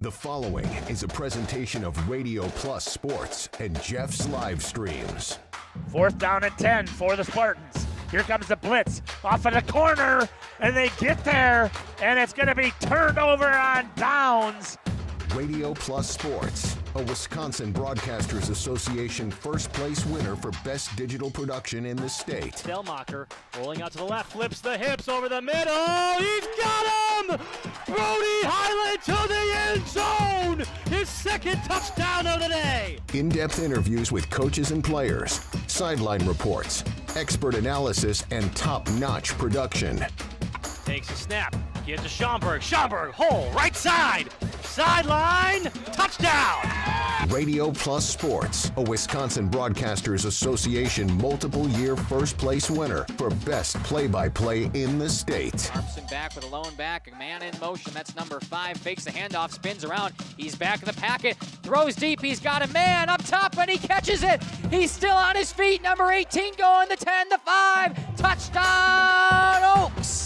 The following is a presentation of Radio Plus Sports and Jeff's Livestreams. 4th down and 10 for the Spartans. Here comes the blitz off of the corner, and they get there, and it's going to be turned over on downs. Radio Plus Sports, a Wisconsin Broadcasters Association first place winner for best digital production in the state. Delmacher rolling out to the left, flips the hips over the middle. He's got him! Brody Highland to the end zone! His second touchdown of the day! In-depth interviews with coaches and players, sideline reports, expert analysis, and top-notch production. Takes a snap, gives to Schomburg. Schomburg, hole, right side! Sideline, touchdown! Radio Plus Sports, a Wisconsin Broadcasters Association multiple-year first-place winner for best play-by-play in the state. Armstrong back with a lone back, a man in motion. That's number 5. Fakes the handoff, spins around. He's back in the packet, throws deep. He's got a man up top, and he catches it. He's still on his feet. Number 18 going the 10, the 5. Touchdown, Oaks!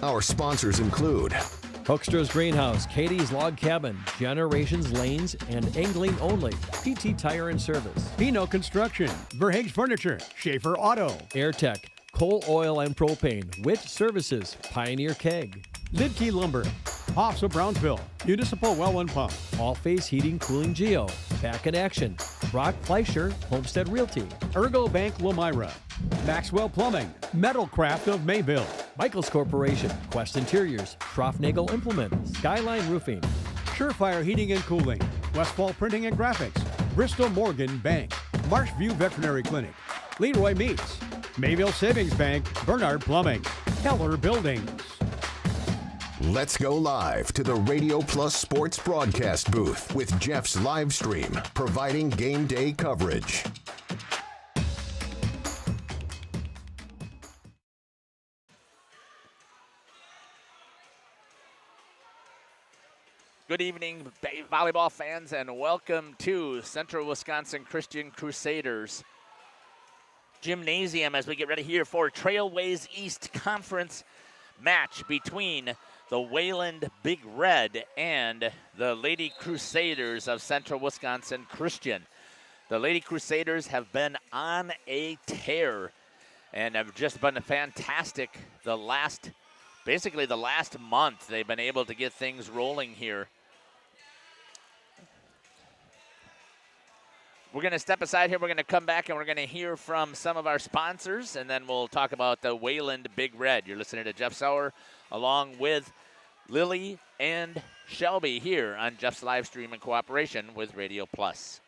Our sponsors include Hoekstra's Greenhouse, Katie's Log Cabin, Generations Lanes, and Angling Only, PT Tire and Service, Pino Construction, Verhaeg's Furniture, Schaefer Auto, AirTech, Coal Oil and Propane, Witt Services, Pioneer Keg, Lidkey Lumber, Hoffs of Brownsville, Municipal Well and Pump, All Face Heating Cooling Geo, Back in Action, Brock Fleischer, Homestead Realty, Ergo Bank Lomira, Maxwell Plumbing, Metalcraft of Mayville, Michaels Corporation, Quest Interiors, Schroffnagel Implement, Skyline Roofing, Surefire Heating and Cooling, Westfall Printing and Graphics, Bristol Morgan Bank, Marshview Veterinary Clinic, Leroy Meats, Mayville Savings Bank, Bernard Plumbing, Keller Buildings. Let's go live to the Radio Plus Sports broadcast booth with Jeff's Livestream, providing game day coverage. Good evening, volleyball fans, and welcome to Central Wisconsin Christian Crusaders Gymnasium as we get ready here for Trailways East Conference match between the Wayland Big Red and the Lady Crusaders of Central Wisconsin Christian. The Lady Crusaders have been on a tear and have just been fantastic basically the last month. They've been able to get things rolling here. We're going to step aside here. We're going to come back and we're going to hear from some of our sponsors, and then we'll talk about the Wayland Big Red. You're listening to Jeff Sauer along with Lily and Shelby here on Jeff's Livestream in cooperation with Radio Plus.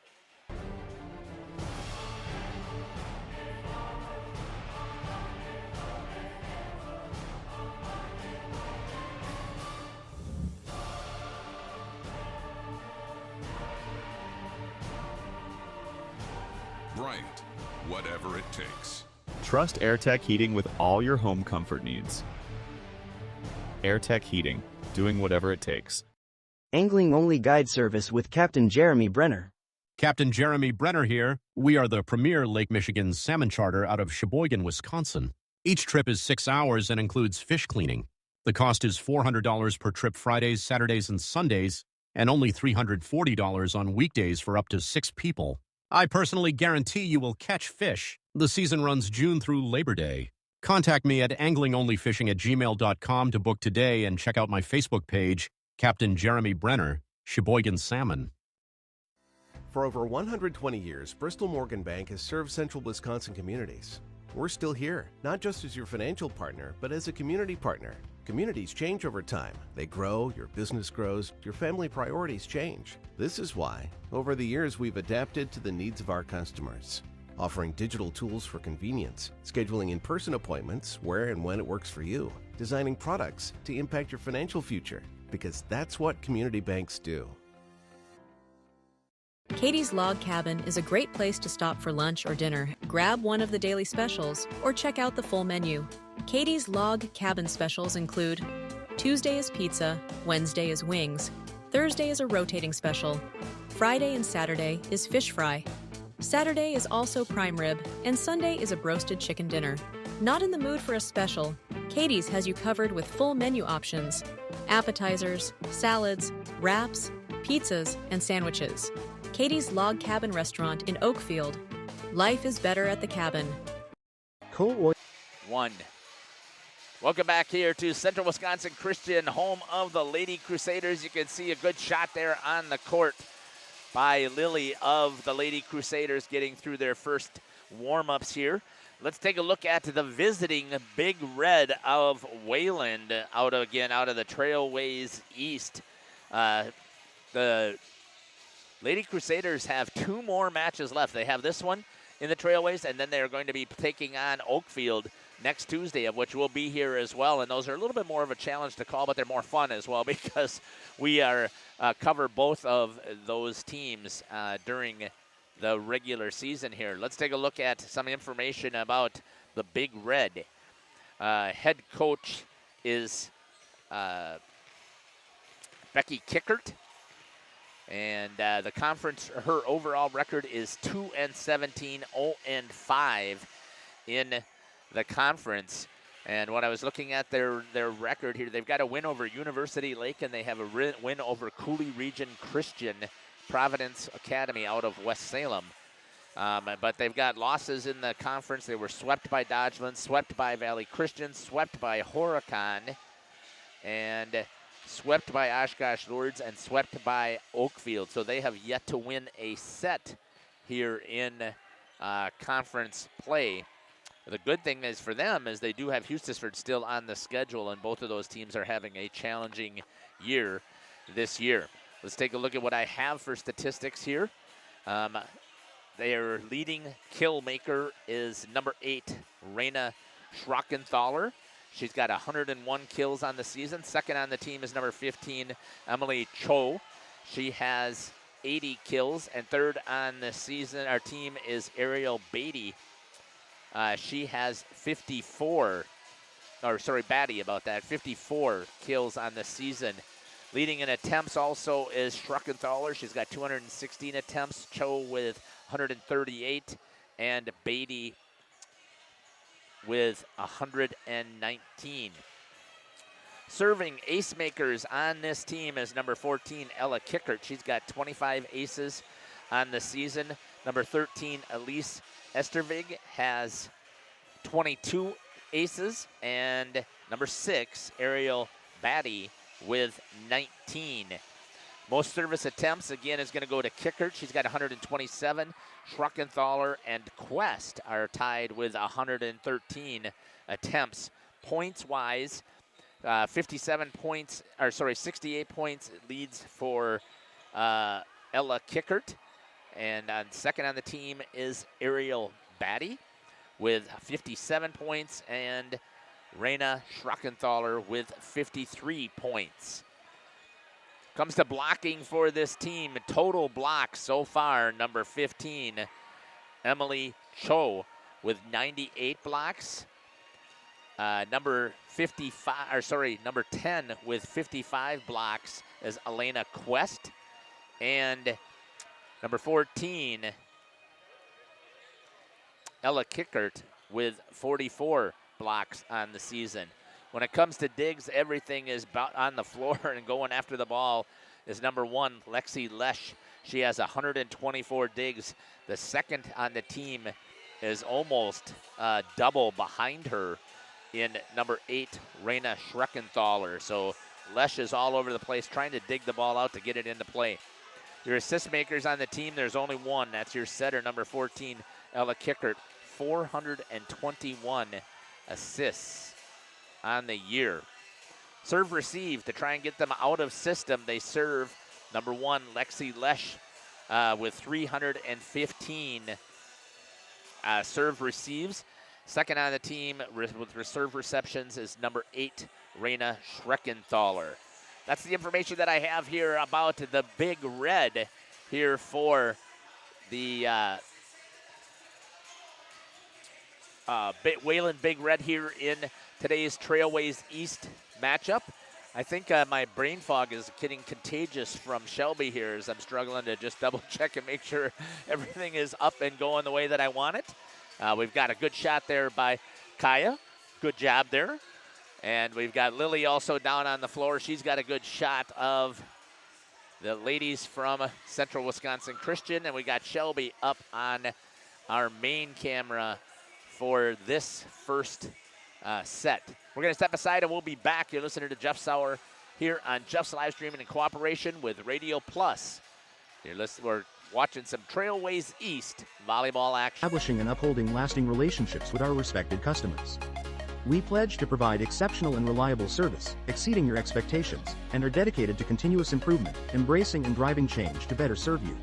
Bryant, whatever it takes. Trust AirTech Heating with all your home comfort needs. AirTech Heating, doing whatever it takes. Angling Only Guide Service with Captain Jeremy Brenner. Captain Jeremy Brenner here. We are the premier Lake Michigan salmon charter out of Sheboygan, Wisconsin. Each trip is 6 hours and includes fish cleaning. The cost is $400 per trip Fridays, Saturdays, and Sundays, and only $340 on weekdays for up to 6 people. I personally guarantee you will catch fish. The season runs June through Labor Day. Contact me at anglingonlyfishing@gmail.com to book today and check out my Facebook page, Captain Jeremy Brenner, Sheboygan Salmon. For over 120 years, Bristol Morgan Bank has served central Wisconsin communities. We're still here, not just as your financial partner, but as a community partner. Communities change over time. They grow, your business grows, your family priorities change. This is why, over the years, we've adapted to the needs of our customers, offering digital tools for convenience, scheduling in-person appointments where and when it works for you, designing products to impact your financial future, because that's what community banks do. Katie's Log Cabin is a great place to stop for lunch or dinner. Grab one of the daily specials or check out the full menu. Katie's Log Cabin specials include Tuesday is pizza, Wednesday is wings, Thursday is a rotating special, Friday and Saturday is fish fry, Saturday is also prime rib, and Sunday is a broasted chicken dinner. Not in the mood for a special? Katie's has you covered with full menu options: appetizers, salads, wraps, pizzas, and sandwiches. Katie's Log Cabin Restaurant in Oakfield. Life is better at the cabin. Cool. 1. Welcome back here to Central Wisconsin Christian, home of the Lady Crusaders. You can see a good shot there on the court by Lily of the Lady Crusaders, getting through their first warm-ups here. Let's take a look at the visiting Big Red of Wayland, out of the Trailways East. The Lady Crusaders have 2 more matches left. They have this one in the Trailways, and then they're going to be taking on Oakfield next Tuesday, of which we'll be here as well. And those are a little bit more of a challenge to call, but they're more fun as well, because we are cover both of those teams during the regular season here. Let's take a look at some information about the Big Red. Head coach is Becky Kickert. And the conference, her overall record is 2-17, 0-5 in the conference. And when I was looking at their record here, they've got a win over University Lake, and they have a win over Cooley Region Christian Providence Academy out of West Salem. But they've got losses in the conference. They were swept by Dodgeland, swept by Valley Christian, swept by Horicon, and swept by Oshkosh Lourdes, and swept by Oakfield. So they have yet to win a set here in conference play. The good thing is for them is they do have Hustisford still on the schedule, and both of those teams are having a challenging year this year. Let's take a look at what I have for statistics here. Their leading kill maker is number 8, Raina Schrockenthaler. She's got 101 kills on the season. Second on the team is number 15, Emily Cho. She has 80 kills. And third on the season, our team, is Ariel Beatty. She has 54 kills on the season. Leading in attempts also is Schrockenthaler. She's got 216 attempts. Cho with 138, and Beatty with 119. Serving ace makers on this team is number 14, Ella Kickert. She's got 25 aces on the season. Number 13, Elise Estervig, has 22 aces. And number 6, Ariel Batty, with 19. Most service attempts, again, is going to go to Kickert. She's got 127. Schrockenthaler and Quest are tied with 113 attempts. Points-wise, 68 points leads for Ella Kickert. And second on the team is Ariel Batty with 57 points, and Raina Schrockenthaler with 53 points. Comes to blocking for this team, total blocks so far, number 15, Emily Cho, with 98 blocks. Number 10 with 55 blocks is Elena Quest. And number 14, Ella Kickert, with 44 blocks on the season. When it comes to digs, everything is on the floor and going after the ball is number 1, Lexi Lesh. She has 124 digs. The second on the team is almost double behind her in number 8, Raina Schrockenthaler. So Lesh is all over the place trying to dig the ball out to get it into play. Your assist makers on the team, there's only one. That's your setter, number 14, Ella Kickert. 421 assists on the year. Serve receive to try and get them out of system. They serve number 1, Lexi Lesh, with 315 serve receives. Second on the team with serve receptions is number 8, Raina Schrockenthaler. That's the information that I have here about the Big Red here for the Wayland Big Red here in today's Trailways East matchup. I think my brain fog is getting contagious from Shelby here as I'm struggling to just double check and make sure everything is up and going the way that I want it. We've got a good shot there by Kaya. Good job there. And we've got Lily also down on the floor. She's got a good shot of the ladies from Central Wisconsin Christian. And we got Shelby up on our main camera for this first set. We're going to step aside and we'll be back. You're listening to Jeff Sauer here on Jeff's live streaming in cooperation with Radio Plus. We're watching some Trailways East volleyball action. Establishing and upholding lasting relationships with our respected customers. We pledge to provide exceptional and reliable service, exceeding your expectations, and are dedicated to continuous improvement, embracing and driving change to better serve you.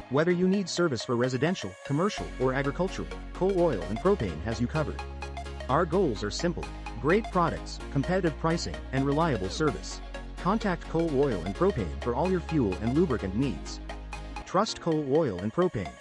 Whether you need service for residential, commercial, or agricultural, Coal Oil and Propane has you covered. Our goals are simple: great products, competitive pricing, and reliable service. Contact Coal Oil and Propane for all your fuel and lubricant needs. Trust Coal Oil and Propane.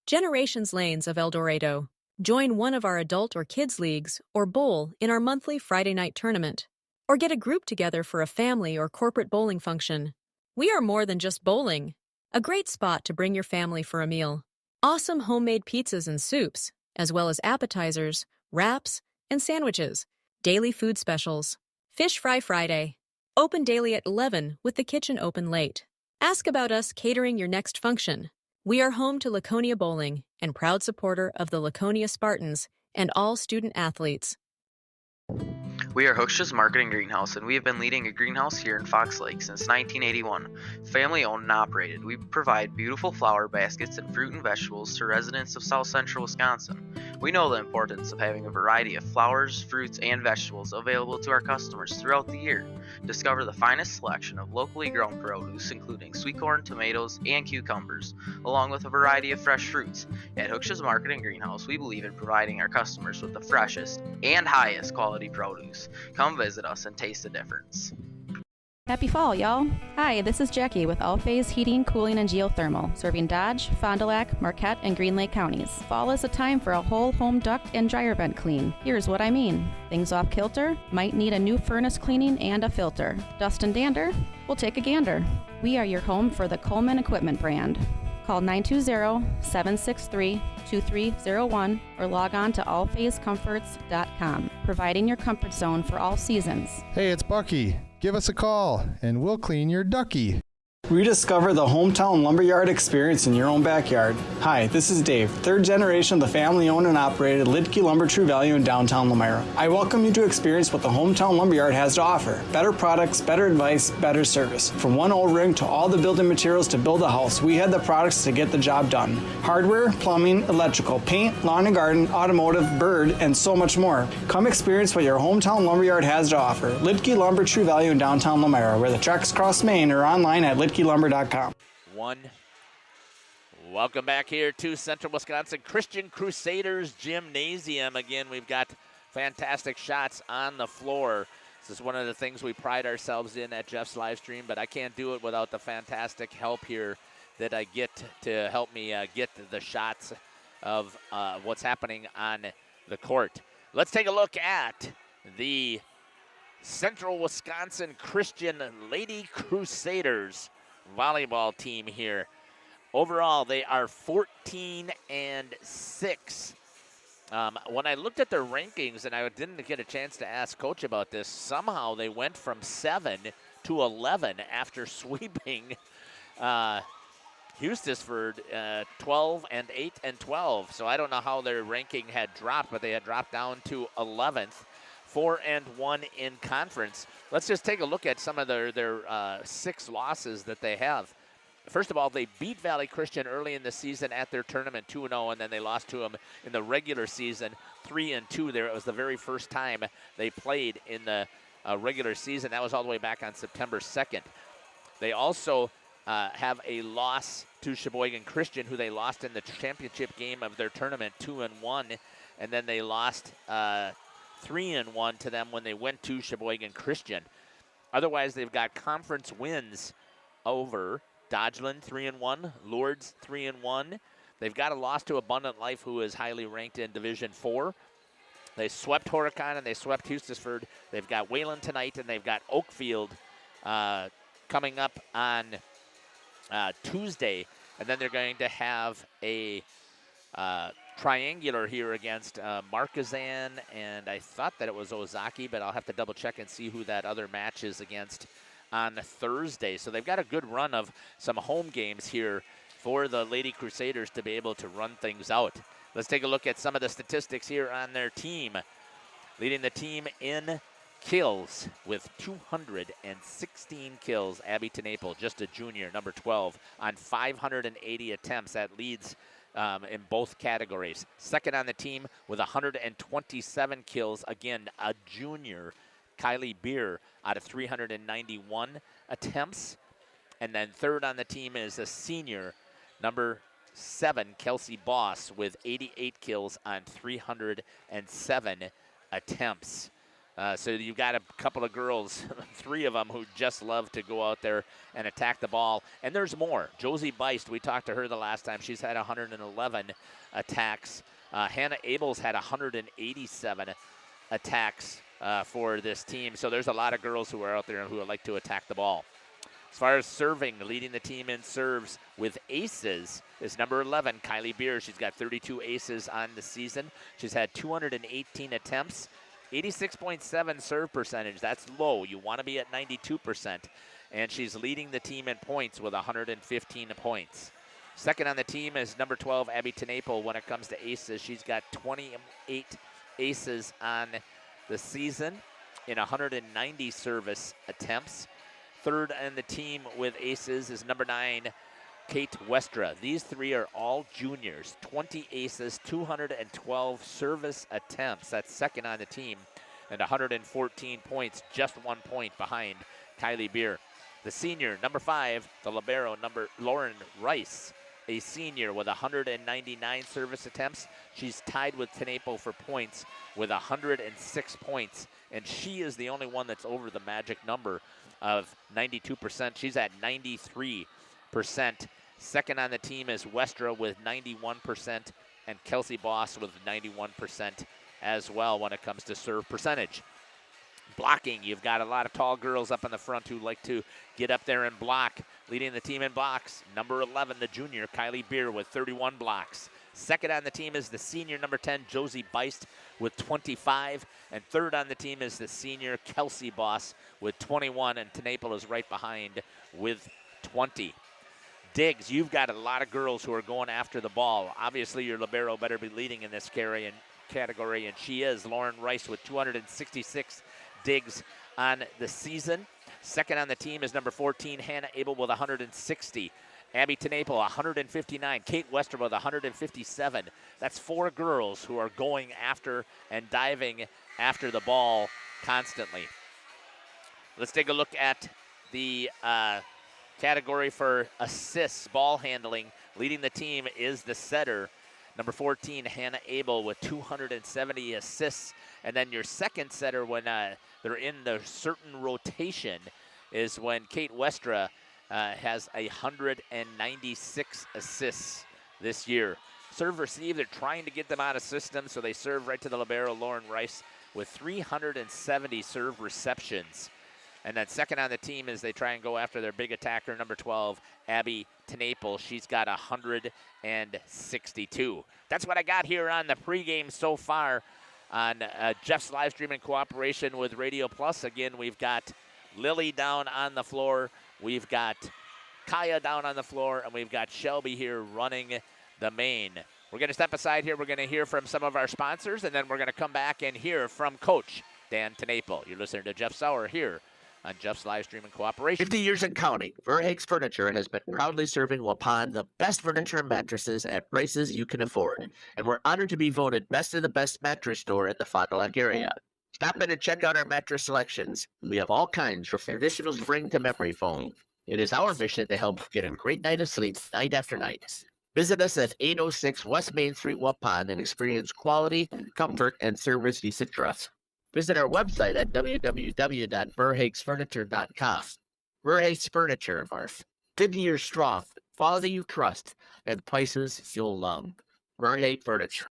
Generations Lanes of El Dorado. Join one of our adult or kids leagues or bowl in our monthly Friday night tournament. Or get a group together for a family or corporate bowling function. We are more than just bowling. A great spot to bring your family for a meal. Awesome homemade pizzas and soups, as well as appetizers, wraps, and sandwiches. Daily food specials. Fish Fry Friday. Open daily at 11 with the kitchen open late. Ask about us catering your next function. We are home to Laconia Bowling and proud supporter of the Laconia Spartans and all student athletes. We are Hooksha's Marketing Greenhouse, and we have been leading a greenhouse here in Fox Lake since 1981. Family owned and operated, we provide beautiful flower baskets and fruit and vegetables to residents of South Central Wisconsin. We know the importance of having a variety of flowers, fruits, and vegetables available to our customers throughout the year. Discover the finest selection of locally grown produce, including sweet corn, tomatoes, and cucumbers, along with a variety of fresh fruits. At Hooksha's Marketing Greenhouse, we believe in providing our customers with the freshest and highest quality produce. Come visit us and taste the difference. Happy fall, y'all. Hi, this is Jackie with All Phase Heating, Cooling, and Geothermal, serving Dodge, Fond du Lac, Marquette, and Green Lake counties. Fall is a time for a whole home duct and dryer vent clean. Here's what I mean. Things off kilter? Might need a new furnace cleaning and a filter. Dust and dander? We'll take a gander. We are your home for the Coleman Equipment brand. Call 920-763-2301 or log on to allphasecomforts.com, providing your comfort zone for all seasons. Hey, it's Bucky. Give us a call, and we'll clean your ducky. Rediscover the hometown lumberyard experience in your own backyard. Hi, this is Dave, third generation of the family-owned and operated Lidke Lumber True Value in downtown Lamira. I welcome you to experience what the hometown lumberyard has to offer. Better products, better advice, better service. From one O-ring to all the building materials to build a house, we have the products to get the job done. Hardware, plumbing, electrical, paint, lawn and garden, automotive, bird, and so much more. Come experience what your hometown lumberyard has to offer. Lidke Lumber True Value in downtown Lamira, where the tracks cross Main, or online at lidkelumber.com. Welcome back here to Central Wisconsin Christian Crusaders Gymnasium. Again, we've got fantastic shots on the floor. This is one of the things we pride ourselves in at Jeff's live stream, but I can't do it without the fantastic help here that I get to help me get the shots of what's happening on the court. Let's take a look at the Central Wisconsin Christian Lady Crusaders volleyball team here. Overall, they are 14-6. When I looked at their rankings, and I didn't get a chance to ask Coach about this, somehow they went from 7 to 11 after sweeping Hustisford 12-8 and 12. So I don't know how their ranking had dropped, but they had dropped down to 11th. 4-1 in conference. Let's just take a look at some of their 6 losses that they have. First of all, they beat Valley Christian early in the season at their tournament 2-0, and then they lost to them in the regular season 3-2 there. It was the very first time they played in the regular season. That was all the way back on September 2nd. They also have a loss to Sheboygan Christian, who they lost in the championship game of their tournament 2-1, and then they lost 3-1 to them when they went to Sheboygan Christian. Otherwise, they've got conference wins over Dodgeland 3-1, Lourdes 3-1. They've got a loss to Abundant Life, who is highly ranked in Division 4. They swept Horicon and they swept Hustisford. They've got Wayland tonight, and they've got Oakfield coming up on Tuesday. And then they're going to have a triangular here against Markazan, and I thought that it was Ozaki, but I'll have to double check and see who that other match is against on Thursday. So they've got a good run of some home games here for the Lady Crusaders to be able to run things out. Let's take a look at some of the statistics here on their team. Leading the team in kills with 216 kills, Abby Tenaple, just a junior, number 12, on 580 attempts. That leads in both categories. Second on the team with 127 kills, again, a junior, Kylie Beer, out of 391 attempts. And then third on the team is a senior, number 7, Kelsey Boss, with 88 kills on 307 attempts. So you've got a couple of girls, 3 of them, who just love to go out there and attack the ball. And there's more. Josie Beist, we talked to her the last time. She's had 111 attacks. Hannah Abels had 187 attacks for this team. So there's a lot of girls who are out there who would like to attack the ball. As far as serving, leading the team in serves with aces is number 11, Kylie Beer. She's got 32 aces on the season. She's had 218 attempts, 86.7 serve percentage. That's low. You want to be at 92%. And she's leading the team in points with 115 points. Second on the team is number 12, Abby Tenaple. When it comes to aces, she's got 28 aces on the season in 190 service attempts. Third on the team with aces is number 9, Kate Westra. These 3 are all juniors. 20 aces, 212 service attempts. That's second on the team, and 114 points, just 1 point behind Kylie Beer. The senior, number 5, the libero, Lauren Rice, a senior with 199 service attempts. She's tied with Tenaple for points with 106 points, and she is the only one that's over the magic number of 92%. She's at 93%. Second on the team is Westra with 91%, and Kelsey Boss with 91% as well when it comes to serve percentage. Blocking, you've got a lot of tall girls up in the front who like to get up there and block. Leading the team in blocks, number 11, the junior, Kylie Beer, with 31 blocks. Second on the team is the senior, number 10, Josie Beist, with 25. And third on the team is the senior, Kelsey Boss, with 21. And Tenaple is right behind with 20. Diggs, you've got a lot of girls who are going after the ball. Obviously, your libero better be leading in this category, and she is. Lauren Rice with 266 digs on the season. Second on the team is number 14, Hannah Abel, with 160. Abby Tenaple, 159. Kate Wester with 157. That's 4 girls who are going after and diving after the ball constantly. Let's take a look at the category for assists, ball handling. Leading the team is the setter, number 14, Hannah Abel, with 270 assists. And then your second setter, when they're in the certain rotation, is when Kate Westra has 196 assists this year. Serve receive, they're trying to get them out of system, so they serve right to the libero, Lauren Rice, with 370 serve receptions. And then second on the team is they try and go after their big attacker, number 12, Abby Tenaple. She's got 162. That's what I got here on the pregame so far on Jeff's live stream in cooperation with Radio Plus. Again, we've got Lily down on the floor. We've got Kaya down on the floor, and we've got Shelby here running the main. We're going to step aside here. We're going to hear from some of our sponsors, and then we're going to come back and hear from Coach Dan Tenaple. You're listening to Jeff Sauer here on Jeff's live stream in cooperation. 50 years in counting, Verhaeg's Furniture has been proudly serving Waupun the best furniture and mattresses at prices you can afford. And we're honored to be voted best of the best mattress store in the Fond du Lac area. Stop in and check out our mattress selections. We have all kinds from traditional spring to memory foam. It is our mission to help get a great night of sleep night after night. Visit us at 806 West Main Street, Waupun, and experience quality, comfort, and service you should trust. Visit our website at www.verhaegsfurniture.com. Verhaeg's Furniture, 50 years strong, quality you trust, and prices you'll love. Verhaeg Furniture.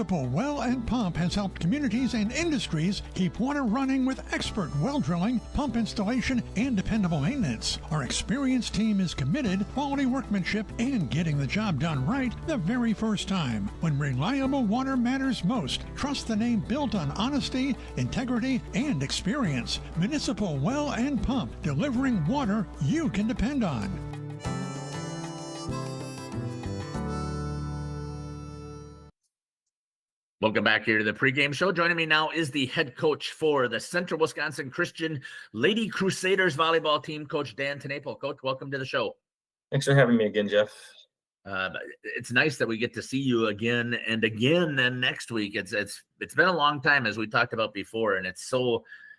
Municipal Well and Pump has helped communities and industries keep water running with expert well drilling, pump installation, and dependable maintenance. Our experienced team is committed, quality workmanship, and getting the job done right the very first time. When reliable water matters most, trust the name built on honesty, integrity, and experience. Municipal Well and Pump, delivering water you can depend on. Welcome back here to the pregame show. Joining me now is the head coach for the Central Wisconsin Christian Lady Crusaders volleyball team, Coach Dan Tenaple. Coach, welcome to the show. Thanks for having me again, Jeff. It's nice that we get to see you again and again. Then next week, it's been a long time, as we talked about before, and it's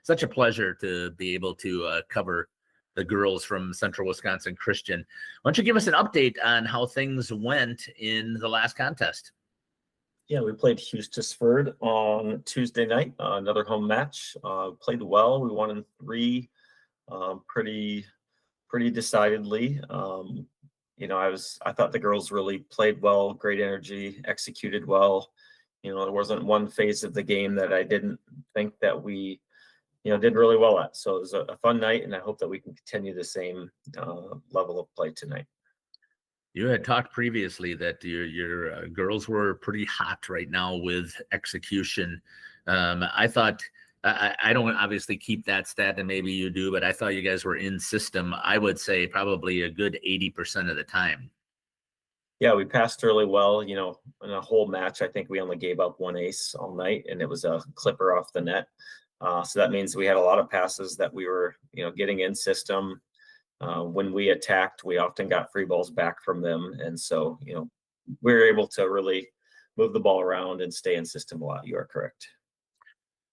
such a pleasure to be able to cover the girls from Central Wisconsin Christian. Why don't you give us an update on how things went in the last contest? Yeah, we played Hustisford on Tuesday night, another home match. Played well. We won in 3, pretty decidedly. I thought the girls really played well, great energy, executed well. There wasn't one phase of the game that I didn't think that we, did really well at. So it was a fun night, and I hope that we can continue the same level of play tonight. You had talked previously that your girls were pretty hot right now with execution. I thought, I don't obviously keep that stat, and maybe you do, but I thought you guys were in system, I would say probably a good 80% of the time. Yeah, we passed really well. In a whole match, I think we only gave up 1 ace all night, and it was a clipper off the net. So that means we had a lot of passes that we were, getting in system. When we attacked, we often got free balls back from them. And so, we were able to really move the ball around and stay in system a lot. You are correct.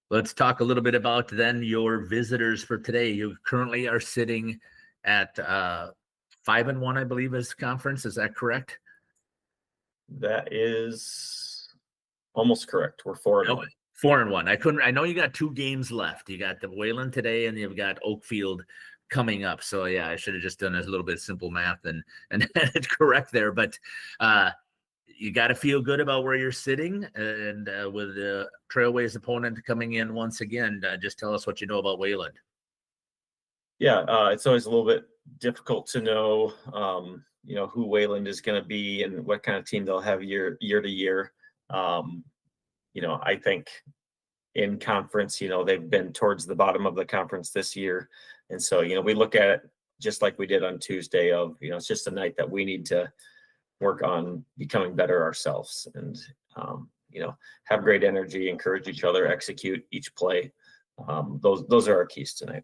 Let's talk a little bit about then your visitors for today. You currently are sitting at 5-1, I believe, is conference. Is that correct? That is almost correct. We're 4-1. 4-1. I know you got 2 games left. You got the Wayland today, and you've got Oakfield coming up. So yeah, I should have just done a little bit of simple math and it's correct there. But you got to feel good about where you're sitting, and with the Trailways opponent coming in once again, just tell us what you know about Wayland. Yeah, it's always a little bit difficult to know, who Wayland is going to be and what kind of team they'll have year to year. I think in conference, they've been towards the bottom of the conference this year. And so, we look at it just like we did on Tuesday of, it's just a night that we need to work on becoming better ourselves and, have great energy, encourage each other, execute each play. Those are our keys tonight.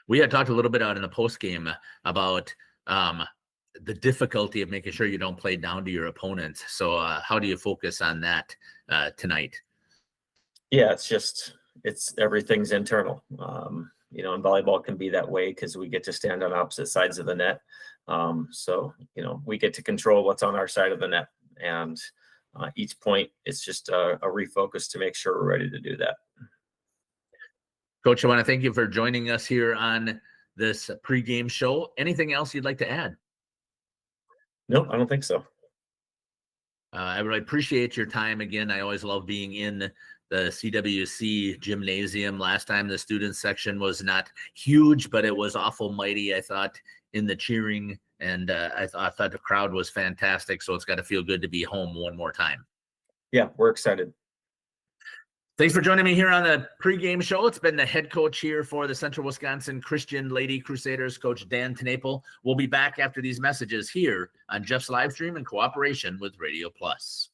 We had talked a little bit out in the post game about the difficulty of making sure you don't play down to your opponents. So how do you focus on that tonight? Yeah, it's everything's internal. And volleyball can be that way because we get to stand on opposite sides of the net. So, we get to control what's on our side of the net. And each point, it's just a refocus to make sure we're ready to do that. Coach, I want to thank you for joining us here on this pregame show. Anything else you'd like to add? No, I don't think so. I really appreciate your time again. I always love being in the CWC gymnasium. Last time the student section was not huge, but it was awful mighty, I thought, in the cheering. And I thought the crowd was fantastic. So it's got to feel good to be home one more time. Yeah, we're excited. Thanks for joining me here on the pregame show. It's been the head coach here for the Central Wisconsin Christian Lady Crusaders, Coach Dan Tenaple. We'll be back after these messages here on Jeff's Livestream in cooperation with Radio Plus.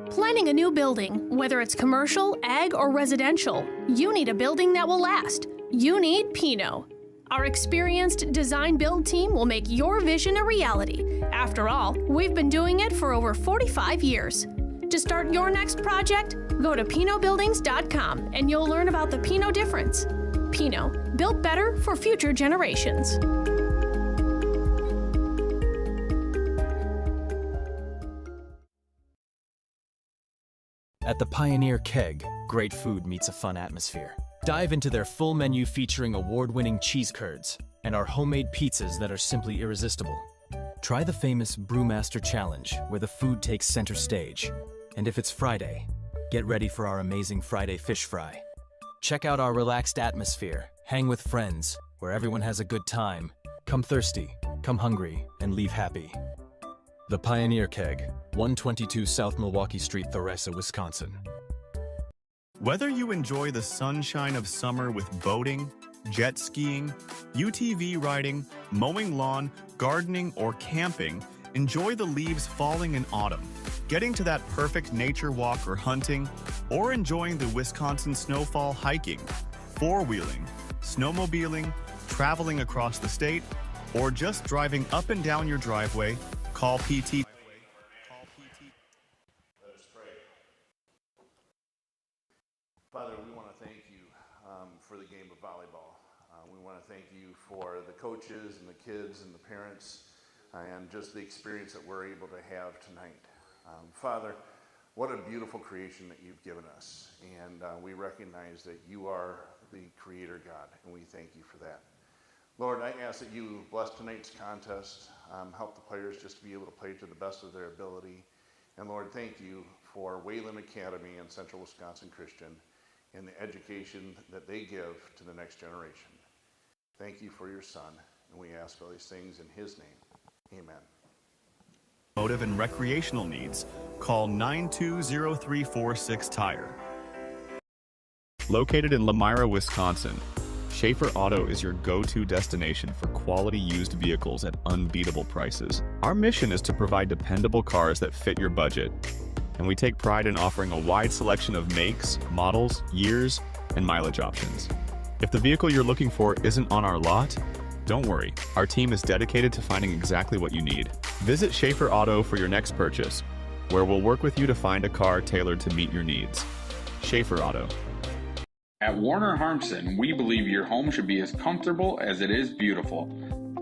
Planning a new building, whether it's commercial, ag, or residential, you need a building that will last. You need Pinot. Our experienced design-build team will make your vision a reality. After all, we've been doing it for over 45 years. To start your next project, go to PinotBuildings.com and you'll learn about the Pinot difference. Pinot, built better for future generations. At the Pioneer Keg, great food meets a fun atmosphere. Dive into their full menu featuring award-winning cheese curds and our homemade pizzas that are simply irresistible. Try the famous Brewmaster Challenge, where the food takes center stage. And if it's Friday, get ready for our amazing Friday fish fry. Check out our relaxed atmosphere, hang with friends, where everyone has a good time. Come thirsty, come hungry, and leave happy. The Pioneer Keg, 122 South Milwaukee Street, Theresa, Wisconsin. Whether you enjoy the sunshine of summer with boating, jet skiing, UTV riding, mowing lawn, gardening, or camping, enjoy the leaves falling in autumn, getting to that perfect nature walk or hunting, or enjoying the Wisconsin snowfall hiking, four-wheeling, snowmobiling, traveling across the state, or just driving up and down your driveway, call PT. Let us pray. Father, we want to thank you for the game of volleyball. We want to thank you for the coaches and the kids and the parents and just the experience that we're able to have tonight. Father, what a beautiful creation that you've given us. And we recognize that you are the creator God, and we thank you for that. Lord, I ask that you bless tonight's contest, help the players just to be able to play to the best of their ability. And Lord, thank you for Wayland Academy and Central Wisconsin Christian and the education that they give to the next generation. Thank you for your son, and we ask all these things in his name. Amen. Automotive and recreational needs, call 920-346 Tire. Located in Lamira, Wisconsin, Schaefer Auto is your go-to destination for quality used vehicles at unbeatable prices. Our mission is to provide dependable cars that fit your budget, and we take pride in offering a wide selection of makes, models, years, and mileage options. If the vehicle you're looking for isn't on our lot, don't worry, our team is dedicated to finding exactly what you need. Visit Schaefer Auto for your next purchase, where we'll work with you to find a car tailored to meet your needs. Schaefer Auto. At Warner Harmson, we believe your home should be as comfortable as it is beautiful.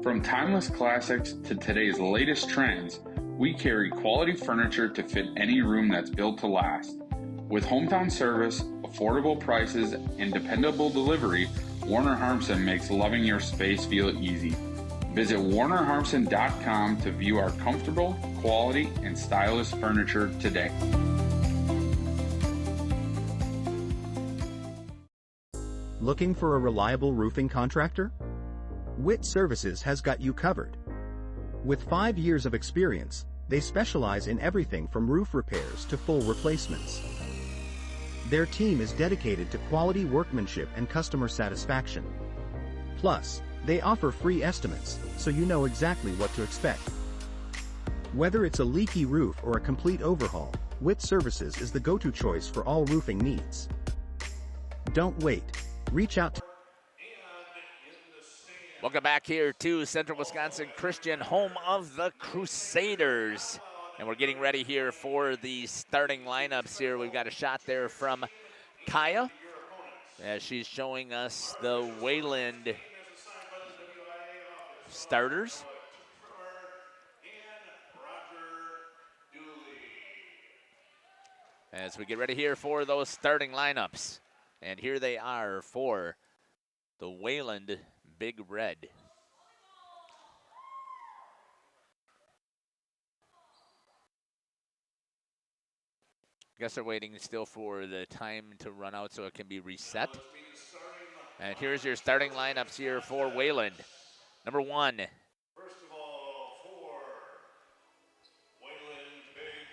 From timeless classics to today's latest trends, we carry quality furniture to fit any room that's built to last. With hometown service, affordable prices, and dependable delivery, Warner Harmson makes loving your space feel easy. Visit warnerharmson.com to view our comfortable, quality, and stylish furniture today. Looking for a reliable roofing contractor? Witt Services has got you covered. With 5 years of experience, they specialize in everything from roof repairs to full replacements. Their team is dedicated to quality workmanship and customer satisfaction. Plus, they offer free estimates, so you know exactly what to expect. Whether it's a leaky roof or a complete overhaul, Witt Services is the go-to choice for all roofing needs. Don't wait. Reach out to... Welcome back here to Central Wisconsin Christian, home of the Crusaders. And we're getting ready here for the starting lineups here. We've got a shot there from Kaya as she's showing us the Wayland starters. As we get ready here for those starting lineups. And here they are for the Wayland Big Red. Guess they're waiting still for the time to run out so it can be reset. And here's your starting lineups here for Wayland. Number 1. First of all, for Wayland Big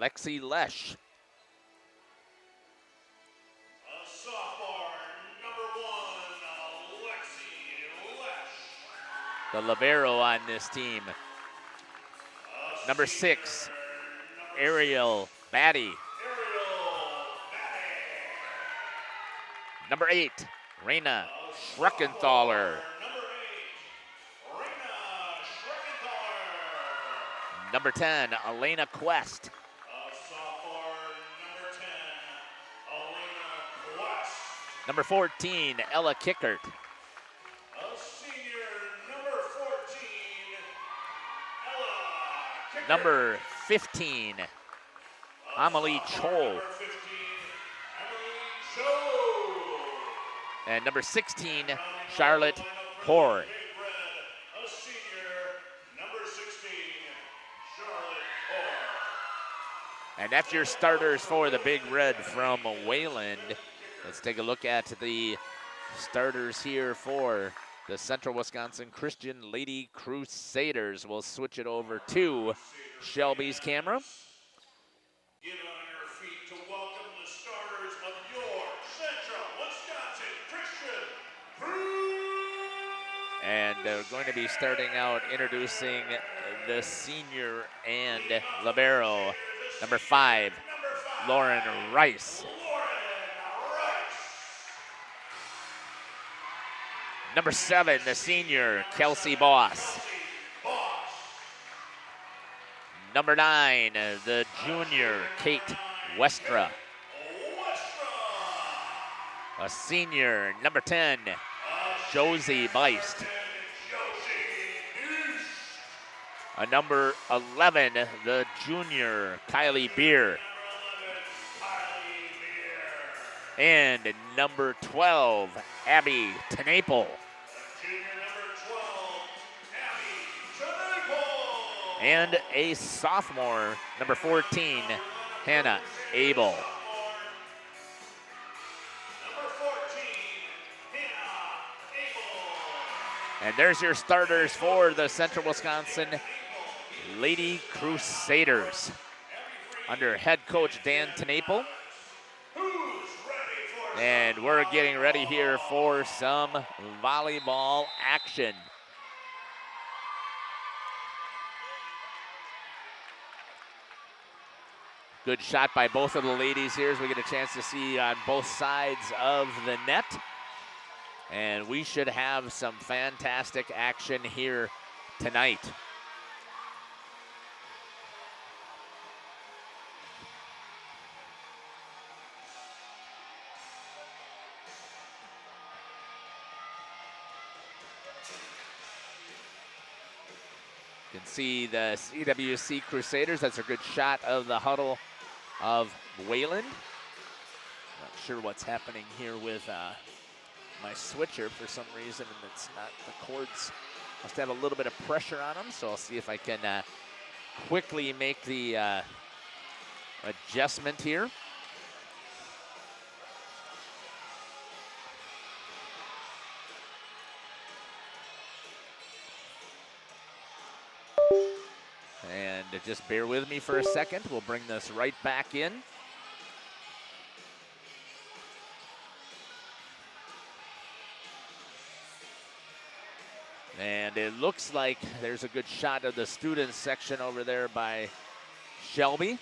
Red, Lexi Lesh. a sophomore, number 1, Lexi Lesh. The libero on this team. Number 6, Ariel Batty. Number 8, Raina Schreckenthaler. Number 10, Elena Quest. Number 14, Ella Kickert. Number 15, Amelie Chol. And number 16, Charlotte Hoare. And that's your starters for the Big Red from Wayland. Let's take a look at the starters here for the Central Wisconsin Christian Lady Crusaders. We'll switch it over to Shelby's camera. Get on your feet to welcome the starters of your Central Wisconsin Christian. And they're going to be starting out introducing the senior and libero, number 5, Lauren Rice. Number 7, the senior, Kelsey Boss. Number 9, the junior, Kate Westra. A senior, number 10, Josie Beist. A number 11, the junior, Kylie Beer. And number 12, Abby Tenaple. And a sophomore, number 14, Hannah Abel. And there's your starters for the Central Wisconsin Lady Crusaders under head coach Dan Tenaple. And we're getting ready here for some volleyball action. Good shot by both of the ladies here as we get a chance to see on both sides of the net. And we should have some fantastic action here tonight. You can see the CWC Crusaders. That's a good shot of the huddle of Wayland. Not sure what's happening here with my switcher for some reason, and it's not, the cords must have a little bit of pressure on them, so I'll see if I can quickly make the adjustment here. And just bear with me for a second. We'll bring this right back in. And it looks like there's a good shot of the students section over there by Shelby.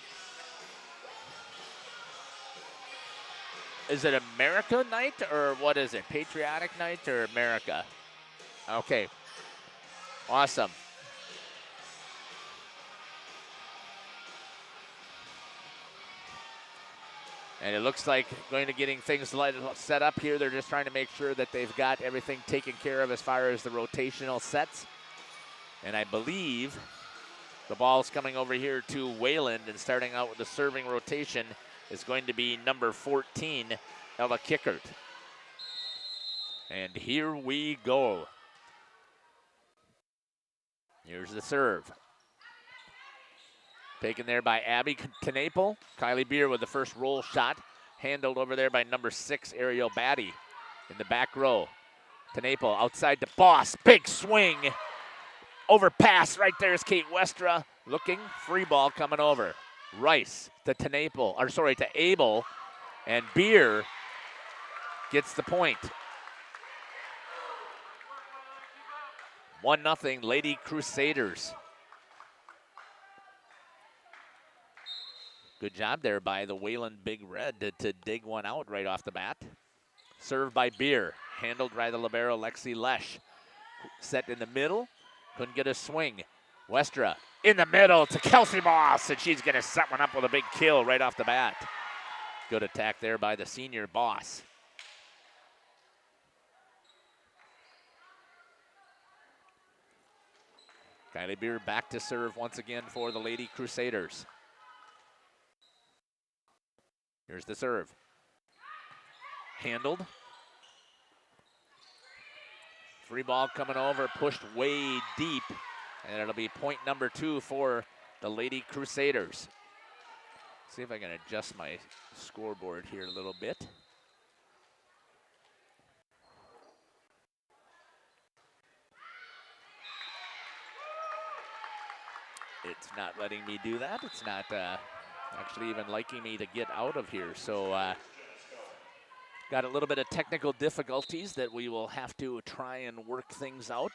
Is it America night or what is it? Patriotic night or America? Okay, awesome. And it looks like going to getting things set up here. They're just trying to make sure that they've got everything taken care of as far as the rotational sets. And I believe the ball's coming over here to Wayland, and starting out with the serving rotation is going to be number 14, Ella Kickert. And here we go. Here's the serve. Taken there by Abby Tenaple. Kylie Beer with the first roll shot. Handled over there by number 6, Ariel Batty in the back row. Tenaple outside to Boss. Big swing. Overpass. Right there is Kate Westra looking. Free ball coming over. Rice to Tenaple, or sorry, to Abel. And Beer gets the point. 1-0 Lady Crusaders. Good job there by the Wayland Big Red to dig one out right off the bat. Served by Beer. Handled by the libero Lexi Lesh. Set in the middle. Couldn't get a swing. Westra in the middle to Kelsey Boss, and she's going to set one up with a big kill right off the bat. Good attack there by the senior Boss. Kylie Beer back to serve once again for the Lady Crusaders. Here's the serve. Handled. Free ball coming over, pushed way deep, and it'll be point number 2 for the Lady Crusaders. See if I can adjust my scoreboard here a little bit. It's not letting me do that. It's not actually even liking me to get out of here. So got a little bit of technical difficulties that we will have to try and work things out.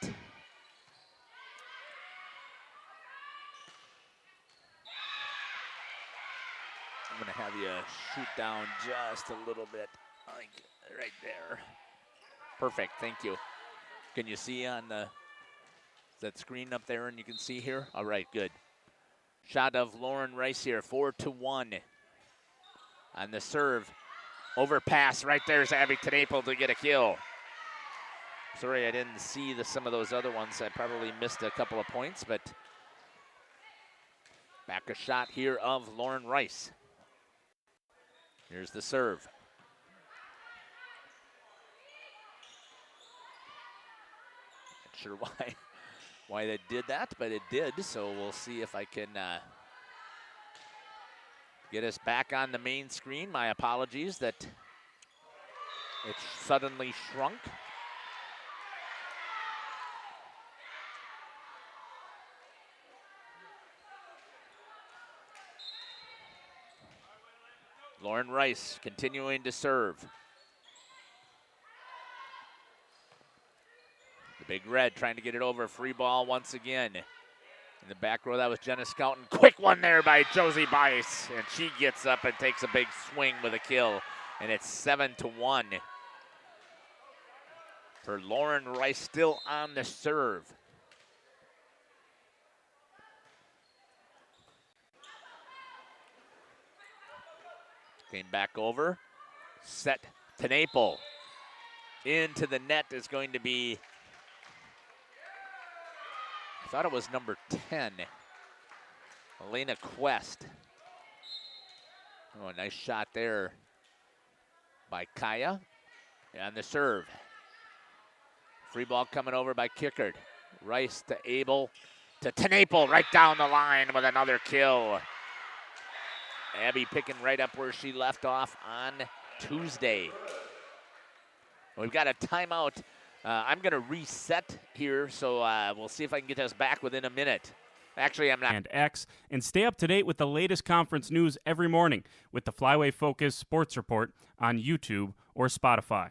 I'm gonna have you shoot down just a little bit, like right there. Perfect, thank you. Can you see on that screen up there and you can see here? All right, good. Shot of Lauren Rice here, 4-1. On the serve, overpass right there's Abby Tenaple to get a kill. Sorry I didn't see some of those other ones. I probably missed a couple of points, but back a shot here of Lauren Rice. Here's the serve. Not sure why that did that, but it did. So we'll see if I can get us back on the main screen. My apologies that it suddenly shrunk. Lauren Rice continuing to serve. The Big Red trying to get it over. Free ball once again. In the back row, that was Jenna Scouten. Quick one there by Josie Bice. And she gets up and takes a big swing with a kill. And it's 7-1. For Lauren Rice, still on the serve. Came back over. Set Tenaple. Into the net is going to be, I thought it was number 10, Elena Quest. Oh, a nice shot there by Kaya. And the serve. Free ball coming over by Kickard. Rice to Abel to Tenaple right down the line with another kill. Abby picking right up where she left off on Tuesday. We've got a timeout. I'm going to reset here, so we'll see if I can get us back within a minute. Actually, I'm not. And X, and stay up to date with the latest conference news every morning with the Flyway Focus Sports Report on YouTube or Spotify.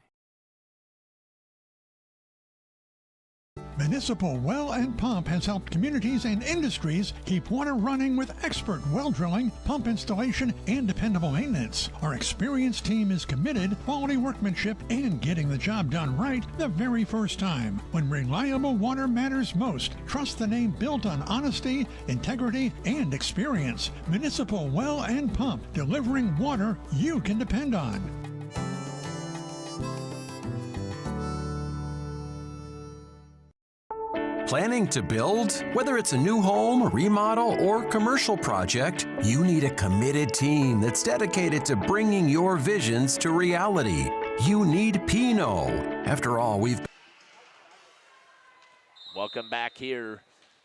Municipal Well and Pump has helped communities and industries keep water running with expert well drilling, pump installation, and dependable maintenance. Our experienced team is committed, quality workmanship, and getting the job done right the very first time. When reliable water matters most, trust the name built on honesty, integrity, and experience. Municipal Well and Pump, delivering water you can depend on. Planning to build? Whether it's a new home, remodel, or commercial project, you need a committed team that's dedicated to bringing your visions to reality. You need Pinot. After all, Welcome back here.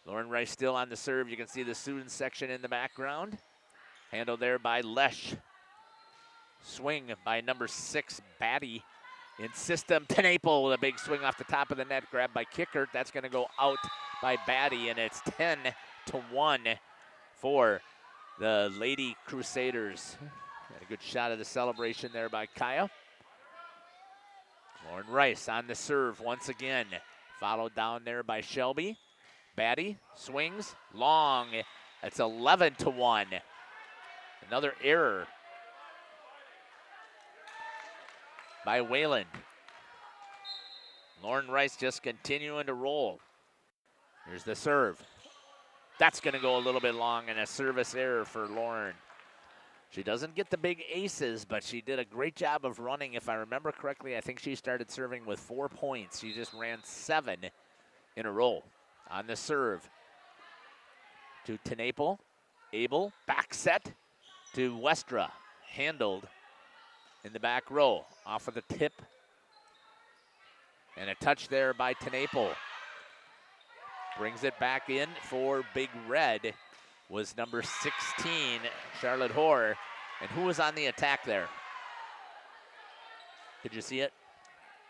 Lauren Rice still on the serve. You can see the student section in the background. Handled there by Lesh. Swing by number 6, Batty. In system, Tenaple with a big swing off the top of the net, grabbed by Kickert. That's going to go out by Batty, and it's 10-1 for the Lady Crusaders. Had a good shot of the celebration there by Kaya. Lauren Rice on the serve once again. Followed down there by Shelby. Batty swings long. It's 11-1. Another error by Wayland. Lauren Rice just continuing to roll. Here's the serve. That's going to go a little bit long, and a service error for Lauren. She doesn't get the big aces, but she did a great job of running. If I remember correctly, I think she started serving with 4 points. She just ran 7 in a row. On the serve to Tenaple. Abel, back set to Westra. Handled in the back row, off of the tip. And a touch there by Tenaple. Brings it back in for Big Red. was number 16, Charlotte Hoare. And who was on the attack there? Did you see it?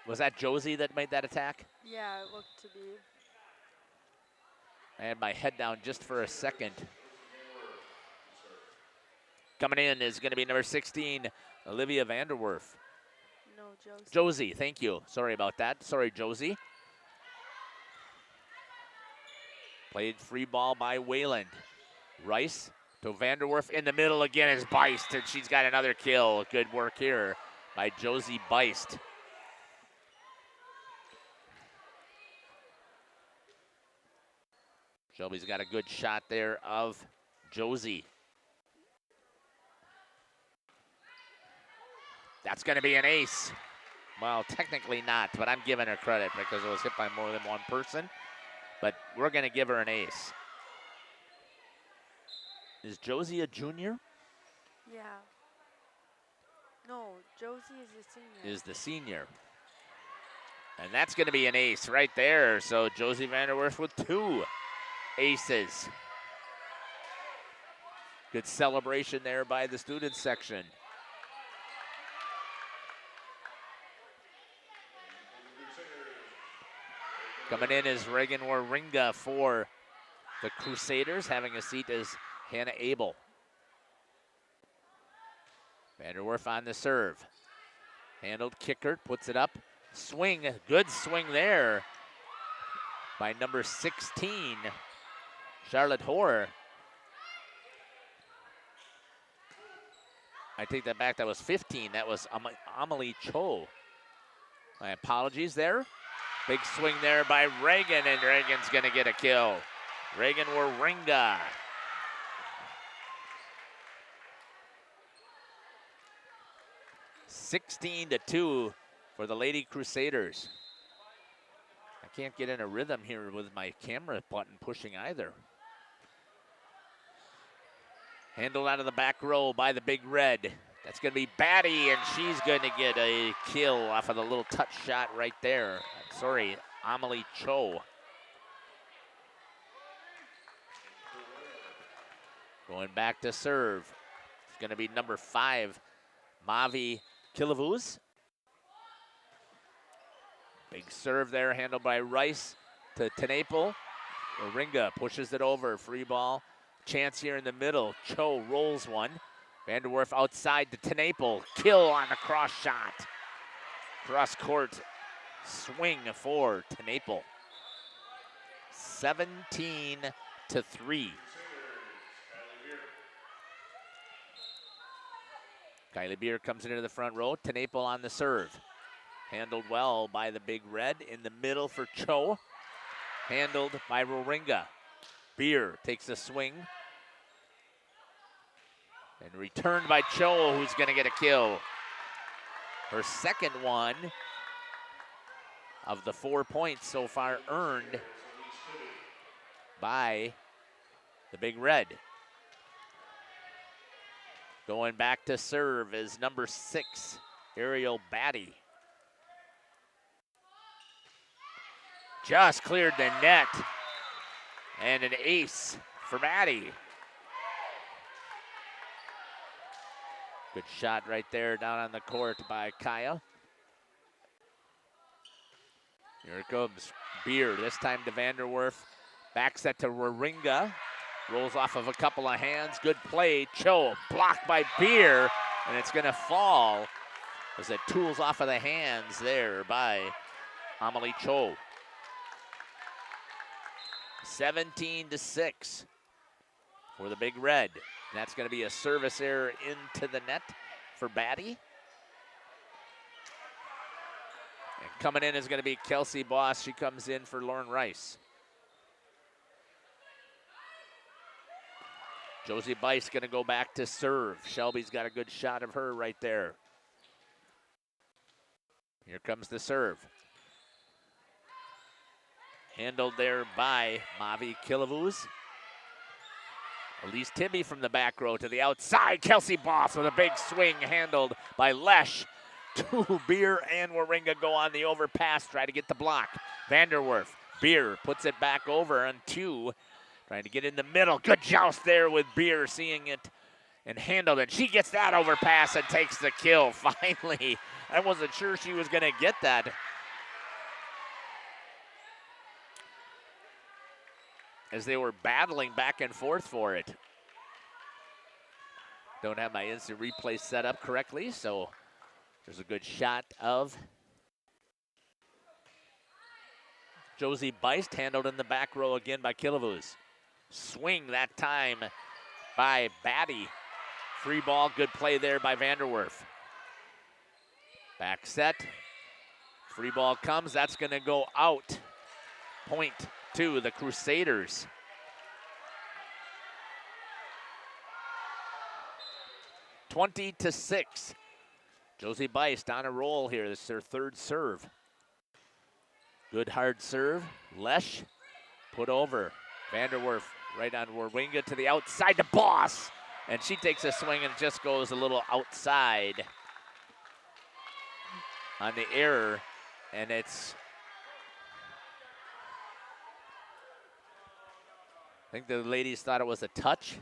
Was that Josie that made that attack? Yeah, it looked to be. I had my head down just for a second. Coming in is going to be number 16, Olivia Vanderwerf. No, Josie. Josie, thank you. Sorry about that. Sorry, Josie. Played free ball by Wayland. Rice to Vanderwerf in the middle again is Beist, and she's got another kill. Good work here by Josie Beist. Shelby's got a good shot there of Josie. That's going to be an ace. Well, technically not, but I'm giving her credit because it was hit by more than one person. But we're going to give her an ace. Is Josie a junior? Yeah. No, Josie is the senior. Is the senior. And that's going to be an ace right there. So Josie Vanderwerf with 2 aces. Good celebration there by the students section. Coming in is Reagan Waringa for the Crusaders. Having a seat is Hannah Abel. Vanderwerf on the serve. Handled, Kickert puts it up. Swing, good swing there by number 16, Charlotte Hoare. I take that back, that was 15. That was Amelie Cho. My apologies there. Big swing there by Reagan, and Reagan's gonna get a kill. Reagan Waringa. (16-2) for the Lady Crusaders. I can't get in a rhythm here with my camera button pushing either. Handled out of the back row by the Big Red. That's going to be Batty, and she's going to get a kill off of the little touch shot right there. Sorry, Amelie Cho. Going back to serve. It's going to be number 5, Mavi Kilavuz. Big serve there, handled by Rice to Tenaple. Waringa pushes it over, free ball. Chance here in the middle. Cho rolls one. Vanderwerf outside to Tenaple. Kill on the cross shot. Cross court swing for Tenaple. 17-3. Kylie Beer comes into the front row. Tenaple on the serve. Handled well by the Big Red. In the middle for Cho. Handled by Waringa. Beer takes a swing. And returned by Cho, who's going to get a kill. Her second one of the 4 points so far earned by the Big Red. Going back to serve is number 6, Ariel Batty. Just cleared the net. And an ace for Batty. Good shot right there down on the court by Kaya. Here it comes. Beer, this time to Vanderwerf. Back set to Waringa. Rolls off of a couple of hands. Good play. Cho blocked by Beer. And it's going to fall as it tools off of the hands there by Amelie Cho. 17-6 for the Big Red. And that's going to be a service error into the net for Batty. And coming in is going to be Kelsey Boss. She comes in for Lauren Rice. Josie Bice going to go back to serve. Shelby's got a good shot of her right there. Here comes the serve. Handled there by Mavi Kilavuz. Elise Timmy from the back row to the outside. Kelsey Boss with a big swing, handled by Lesh. 2 Beer and Waringa go on the overpass, try to get the block. Vanderwerf. Beer puts it back over on 2. Trying to get in the middle. Good joust there with Beer, seeing it and handled it. She gets that overpass and takes the kill. Finally, I wasn't sure she was going to get that. As they were battling back and forth for it. Don't have my instant replay set up correctly, so there's a good shot of Josie Beist, handled in the back row again by Kilavuz. Swing that time by Batty. Free ball, good play there by Vanderwerf. Back set. Free ball comes, that's gonna go out. Point to the Crusaders. (20-6). Josie Beist on a roll here. This is her third serve. Good hard serve. Lesh put over. Vanderwerf right on Warwinga to the outside to Boss. And she takes a swing and just goes a little outside on the error. And it's, I think the ladies thought it was a touch.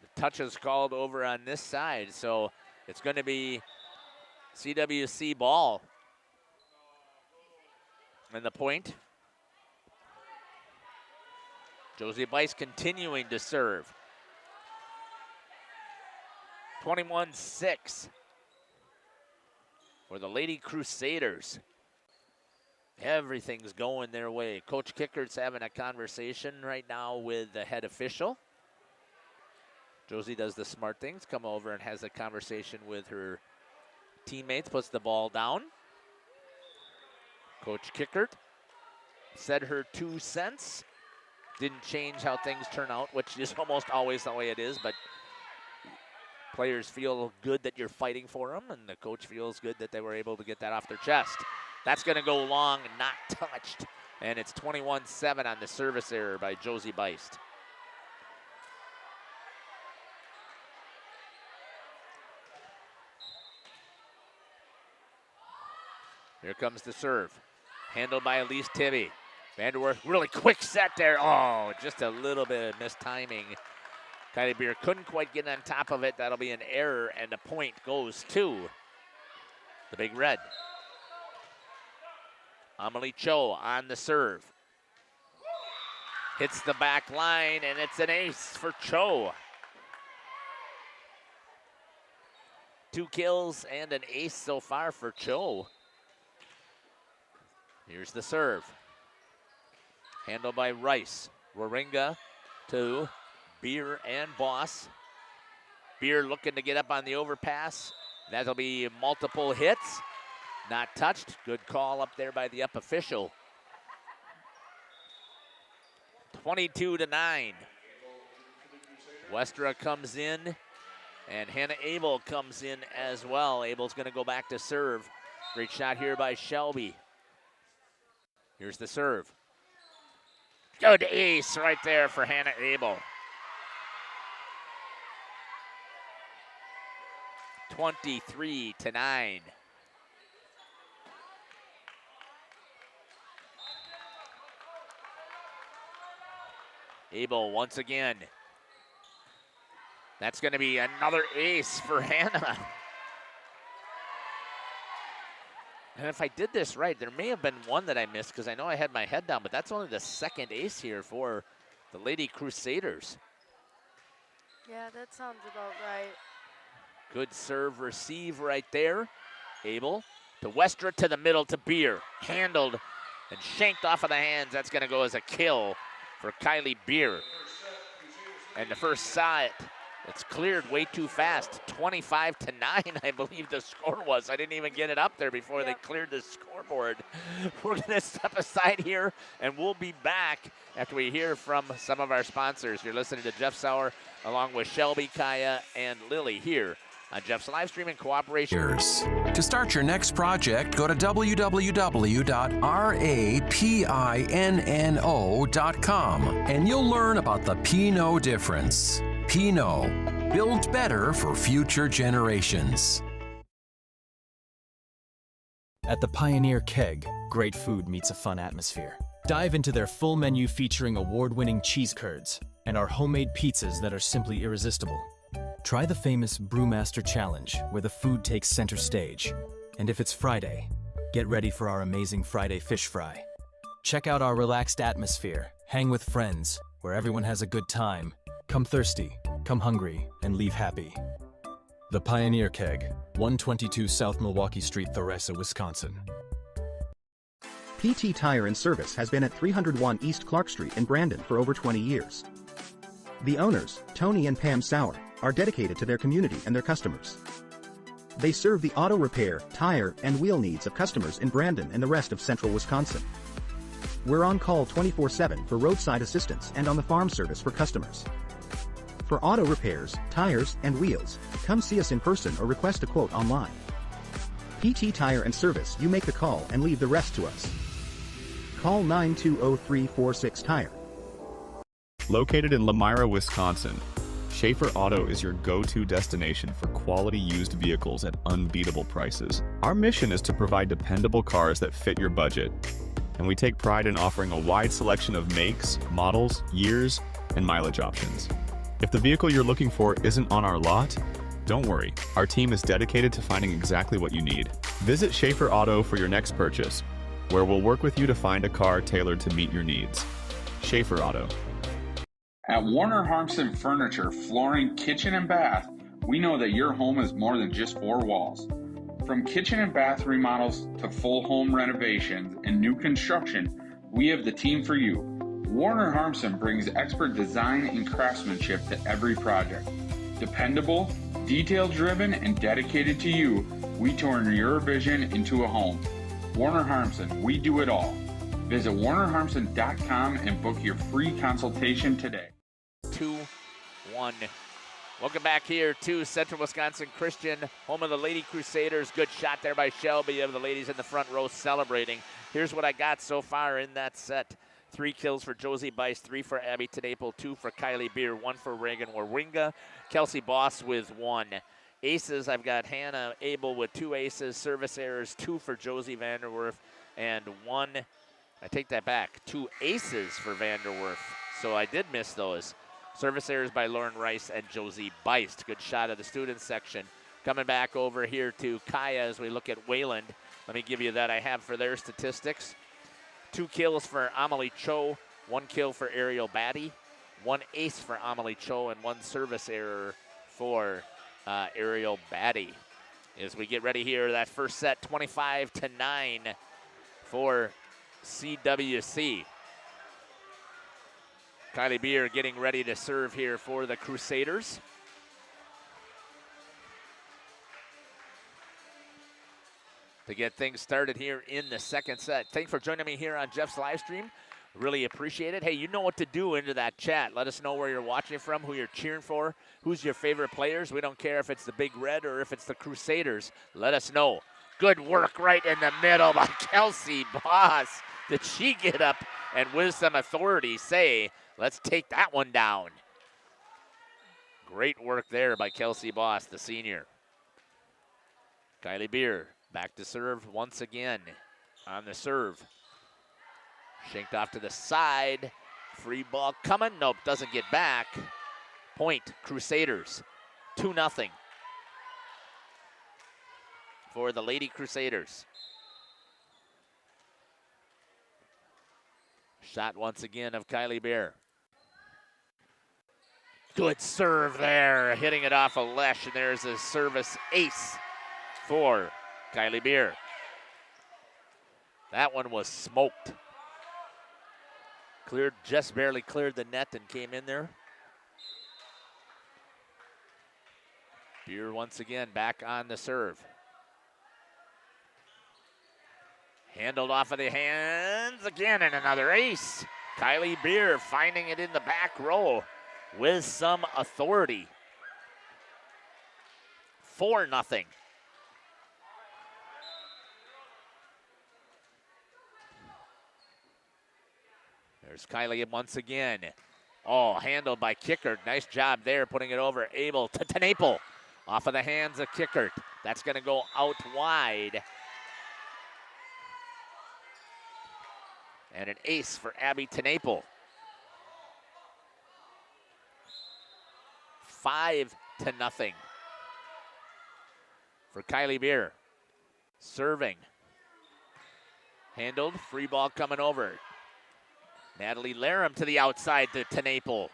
The touch is called over on this side, so it's going to be CWC ball. And the point. Josie Beist continuing to serve. 21-6 for the Lady Crusaders. Everything's going their way. Coach Kickert's having a conversation right now with the head official. Josie does the smart things, come over and has a conversation with her teammates, puts the ball down. Coach Kickert said her 2 cents. Didn't change how things turn out, which is almost always the way it is, but players feel good that you're fighting for them, and the coach feels good that they were able to get that off their chest. That's going to go long, not touched, and it's 21-7 on the service error by Josie Beist. Here comes the serve. Handled by Elise Tibby. Vanderwerf, really quick set there. Oh, just a little bit of mistiming. Kylie Beer couldn't quite get on top of it. That'll be an error, and the point goes to the Big Red. Amelie Cho on the serve. Hits the back line, and it's an ace for Cho. 2 kills and an ace so far for Cho. Here's the serve. Handled by Rice. Warringa to Beer and Boss. Beer looking to get up on the overpass. That'll be multiple hits. Not touched. Good call up there by the up official. 22-9. Westra comes in, and Hannah Abel comes in as well. Abel's going to go back to serve. Great shot here by Shelby. Here's the serve. Good ace right there for Hannah Abel. 23-9. Abel once again. That's going to be another ace for Hannah. And if I did this right, there may have been one that I missed because I know I had my head down, but that's only the second ace here for the Lady Crusaders. Yeah, that sounds about right. Good serve receive right there. Abel to Westra to the middle to Beer. Handled and shanked off of the hands. That's going to go as a kill for Kylie Beer. And the first saw it. It's cleared way too fast. 25-9, I believe the score was. I didn't even get it up there before they cleared the scoreboard. We're going to step aside here, and we'll be back after we hear from some of our sponsors. You're listening to Jeff Sauer along with Shelby, Kaya, and Lily here on Jeff's live streaming cooperation. To start your next project, go to www.rapinno.com and you'll learn about the Pinot difference. Pinot, built better for future generations. At the Pioneer Keg, great food meets a fun atmosphere. Dive into their full menu featuring award-winning cheese curds and our homemade pizzas that are simply irresistible. Try the famous Brewmaster Challenge, where the food takes center stage. And if it's Friday, get ready for our amazing Friday fish fry. Check out our relaxed atmosphere, hang with friends, where everyone has a good time. Come thirsty, come hungry, and leave happy. The Pioneer Keg, 122 South Milwaukee Street, Theresa, Wisconsin. PT Tire and Service has been at 301 East Clark Street in Brandon for over 20 years. The owners, Tony and Pam Sauer, are dedicated to their community and their customers. They serve the auto repair, tire, and wheel needs of customers in Brandon and the rest of central Wisconsin. We're on call 24/7 for roadside assistance and on the farm service for customers. For auto repairs, tires, and wheels, come see us in person or request a quote online. PT Tire and Service, you make the call and leave the rest to us. Call 920-346-TIRE. Located in Lamira, Wisconsin, Schaefer Auto is your go-to destination for quality used vehicles at unbeatable prices. Our mission is to provide dependable cars that fit your budget, and we take pride in offering a wide selection of makes, models, years, and mileage options. If the vehicle you're looking for isn't on our lot, don't worry. Our team is dedicated to finding exactly what you need. Visit Schaefer Auto for your next purchase, where we'll work with you to find a car tailored to meet your needs. Schaefer Auto. At Warner Harmson Furniture, Flooring, Kitchen, and Bath, we know that your home is more than just four walls. From kitchen and bath remodels to full home renovations and new construction, we have the team for you. Warner Harmson brings expert design and craftsmanship to every project. Dependable, detail-driven, and dedicated to you, we turn your vision into a home. Warner Harmson, we do it all. Visit warnerharmson.com and book your free consultation today. 2-1. Welcome back here to Central Wisconsin Christian, home of the Lady Crusaders. Good shot there by Shelby of the ladies in the front row celebrating. Here's what I got so far in that set. 3 kills for Josie Bice, 3 for Abby Tanaple, 2 for Kylie Beer, 1 for Reagan Warwinga, Kelsey Boss with 1. Aces, I've got Hannah Abel with 2 aces, service errors, 2 for Josie Vanderwerf, and 1, I take that back, 2 aces for Vanderwerf. So I did miss those. Service errors by Lauren Rice and Josie Beist. Good shot of the students section. Coming back over here to Kaya as we look at Wayland. Let me give you that I have for their statistics. 2 kills for Amelie Cho, 1 kill for Ariel Batty, 1 ace for Amelie Cho, and 1 service error for Ariel Batty. As we get ready here, that first set, 25-9 for CWC. Kylie Beer getting ready to serve here for the Crusaders. To get things started here in the second set. Thanks for joining me here on Jeff's live stream. Really appreciate it. Hey, you know what to do into that chat. Let us know where you're watching from, who you're cheering for, who's your favorite players. We don't care if it's the Big Red or if it's the Crusaders. Let us know. Good work right in the middle by Kelsey Boss. Did she get up and with some authority say, let's take that one down. Great work there by Kelsey Boss, the senior. Kylie Beer back to serve once again on the serve. Shanked off to the side. Free ball coming. Nope, doesn't get back. Point, Crusaders. 2-0 for the Lady Crusaders. Shot once again of Kylie Bear. Good serve there, hitting it off a Lesh, and there's a service ace for Kylie Beer. That one was smoked. Cleared, just barely cleared the net and came in there. Beer once again back on the serve. Handled off of the hands again, and another ace. Kylie Beer finding it in the back row with some authority. 4-0. There's Kylie once again. Oh, handled by Kickert. Nice job there, putting it over. Abel to Tanaple. Off of the hands of Kickert. That's going to go out wide. And an ace for Abby Tenaple. 5-0 for Kylie Beer. Serving. Handled, free ball coming over. Natalie Laram to the outside to Tenaple.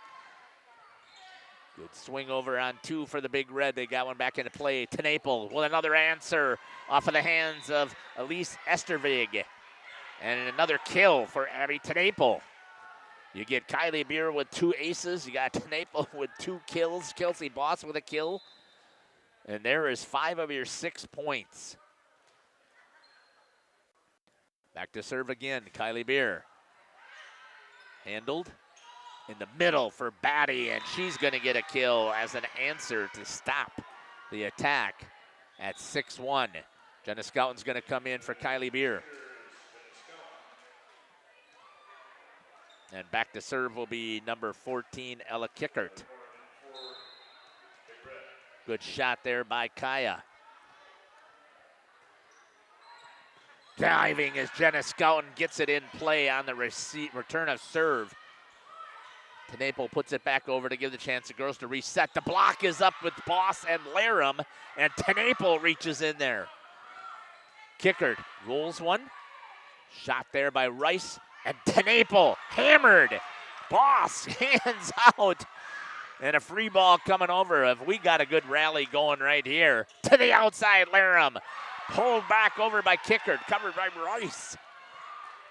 Good swing over on 2 for the Big Red. They got one back into play. Tenaple with another answer off of the hands of Elise Estervig. And another kill for Abby Tenaple. You get Kylie Beer with 2 aces. You got Tenaple with 2 kills. Kelsey Boss with a kill. And there is 5 of your 6 points. Back to serve again, Kylie Beer. Handled in the middle for Batty, and she's going to get a kill as an answer to stop the attack at 6-1. Jenna Scoutton's going to come in for Kylie Beer. And back to serve will be number 14, Ella Kickert. Good shot there by Kaya. Diving as Jenna Scouten gets it in play on the return of serve. Tenaple puts it back over to give the chance to girls to reset. The block is up with Boss and Laram, and Tenaple reaches in there. Kickard rolls one. Shot there by Rice, and Tenaple hammered. Boss hands out. And a free ball coming over. Have we got a good rally going right here? To the outside, Laram. Pulled back over by Kickard, covered by Rice.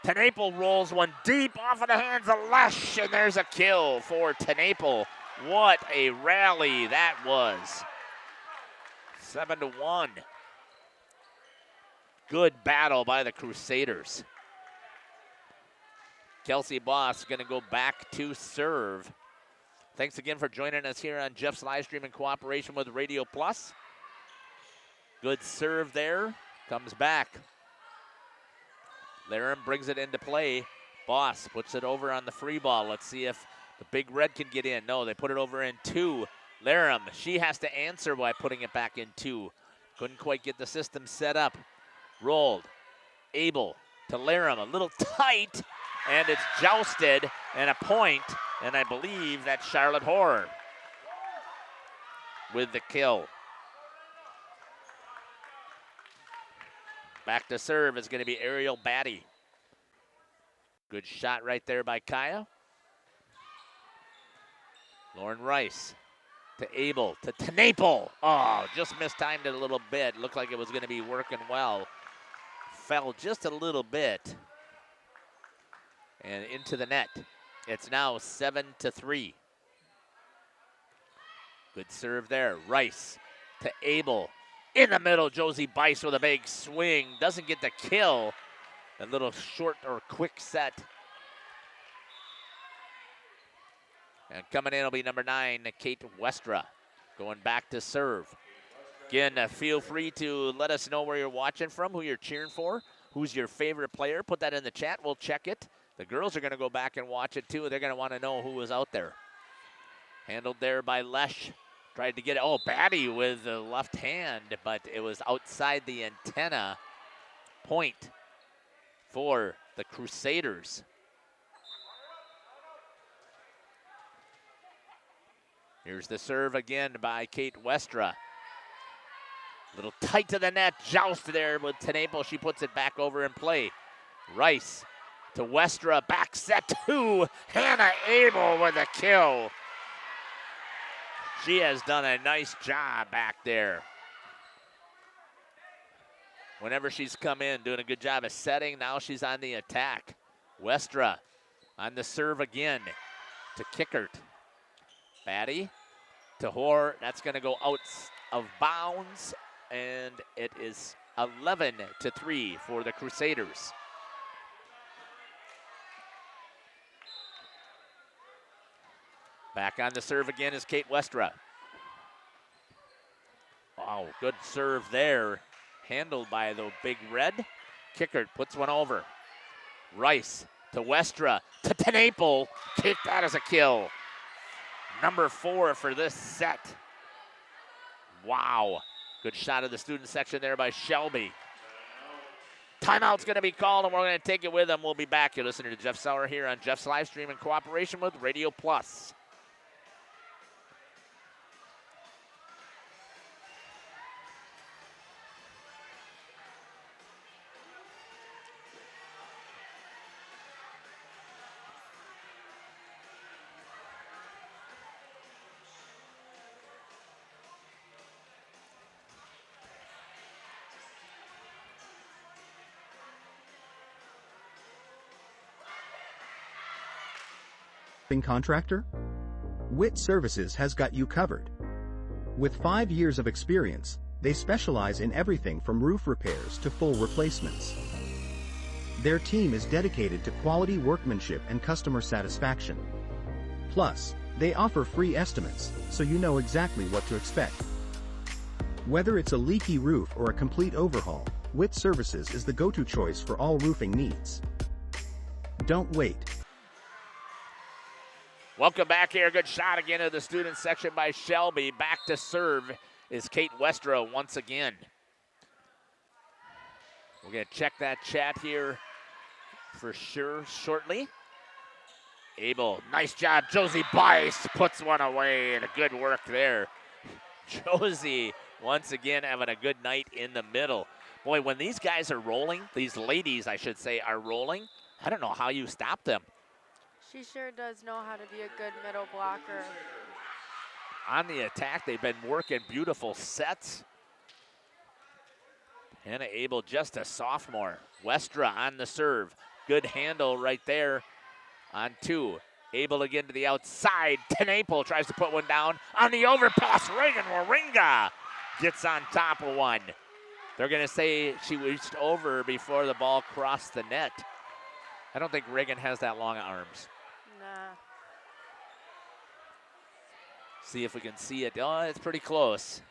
Tenaple rolls one deep off of the hands of Lesh, and there's a kill for Tenaple. What a rally that was. 7-1. Good battle by the Crusaders. Kelsey Boss going to go back to serve. Thanks again for joining us here on Jeff's Livestream in cooperation with Radio Plus. Good serve there, comes back. Laram brings it into play. Boss puts it over on the free ball. Let's see if the Big Red can get in. No, they put it over in 2. Laram, she has to answer by putting it back in 2. Couldn't quite get the system set up. Rolled. Abel to Laram, a little tight, and it's jousted, and a point, and I believe that's Charlotte Hoare with the kill. Back to serve is going to be Ariel Batty. Good shot right there by Kaya. Lauren Rice to Abel, to Tenaple. Oh, just mistimed it a little bit. Looked like it was going to be working well. Fell just a little bit. And into the net. It's now 7-3. Good serve there. Rice to Abel. In the middle, Josie Bice with a big swing. Doesn't get the kill. A little short or quick set. And coming in will be number 9, Kate Westra. Going back to serve. Again, feel free to let us know where you're watching from, who you're cheering for, who's your favorite player. Put that in the chat. We'll check it. The girls are going to go back and watch it, too. They're going to want to know who was out there. Handled there by Lesh. Tried to get it. Oh, Batty with the left hand, but it was outside the antenna. Point for the Crusaders. Here's the serve again by Kate Westra. Little tight to the net, joust there with Tenaple. She puts it back over in play. Rice to Westra, back set 2. Hannah Abel with a kill. She has done a nice job back there. Whenever she's come in, doing a good job of setting, now she's on the attack. Westra on the serve again to Kickert. Batty to Hoare. That's going to go out of bounds, and it is 11-3 for the Crusaders. Back on the serve again is Kate Westra. Wow, good serve there. Handled by the Big Red. Kickert puts one over. Rice to Westra to Tenaple. Take that as a kill. Number 4 for this set. Wow. Good shot of the student section there by Shelby. Timeout's going to be called, and we're going to take it with them. We'll be back. You're listening to Jeff Sauer here on Jeff's live stream in cooperation with Radio Plus. Contractor? Witt Services has got you covered. With 5 years of experience, they specialize in everything from roof repairs to full replacements. Their team is dedicated to quality workmanship and customer satisfaction. Plus, they offer free estimates, so you know exactly what to expect. Whether it's a leaky roof or a complete overhaul, Witt Services is the go-to choice for all roofing needs. Don't wait. Welcome back here. Good shot again to the student section by Shelby. Back to serve is Kate Westra once again. We're going to check that chat here for sure shortly. Abel, nice job. Josie Bice puts one away, and a good work there. Josie, once again, having a good night in the middle. Boy, when these guys are rolling, these ladies, I should say, are rolling, I don't know how you stop them. She sure does know how to be a good middle blocker. On the attack, they've been working beautiful sets. Hannah Abel, just a sophomore. Westra on the serve. Good handle right there on 2. Abel again to the outside. Tenapel tries to put one down on the overpass. Reagan Waringa gets on top of one. They're going to say she reached over before the ball crossed the net. I don't think Reagan has that long arms. Nah. See if we can see it. Oh, it's pretty close.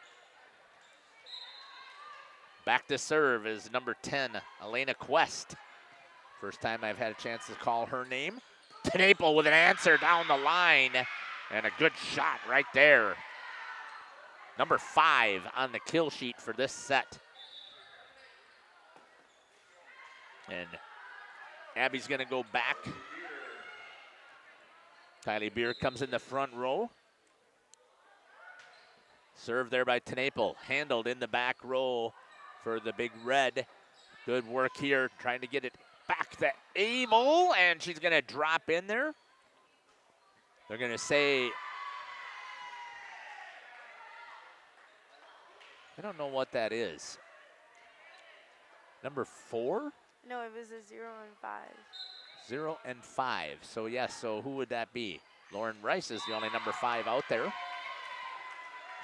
Back to serve is number 10, Elena Quest. First time I've had a chance to call her name. Tenapel with an answer down the line, and a good shot right there. Number 5 on the kill sheet for this set. And Abby's going to go back. Kylie Beer comes in the front row. Served there by Tenapel. Handled in the back row for the Big Red. Good work here, trying to get it back to Abel, and she's going to drop in there. They're going to say, I don't know what that is. Number 4? No, it was a 0 and 5. 0 and 5. So yes, so who would that be? Lauren Rice is the only number 5 out there.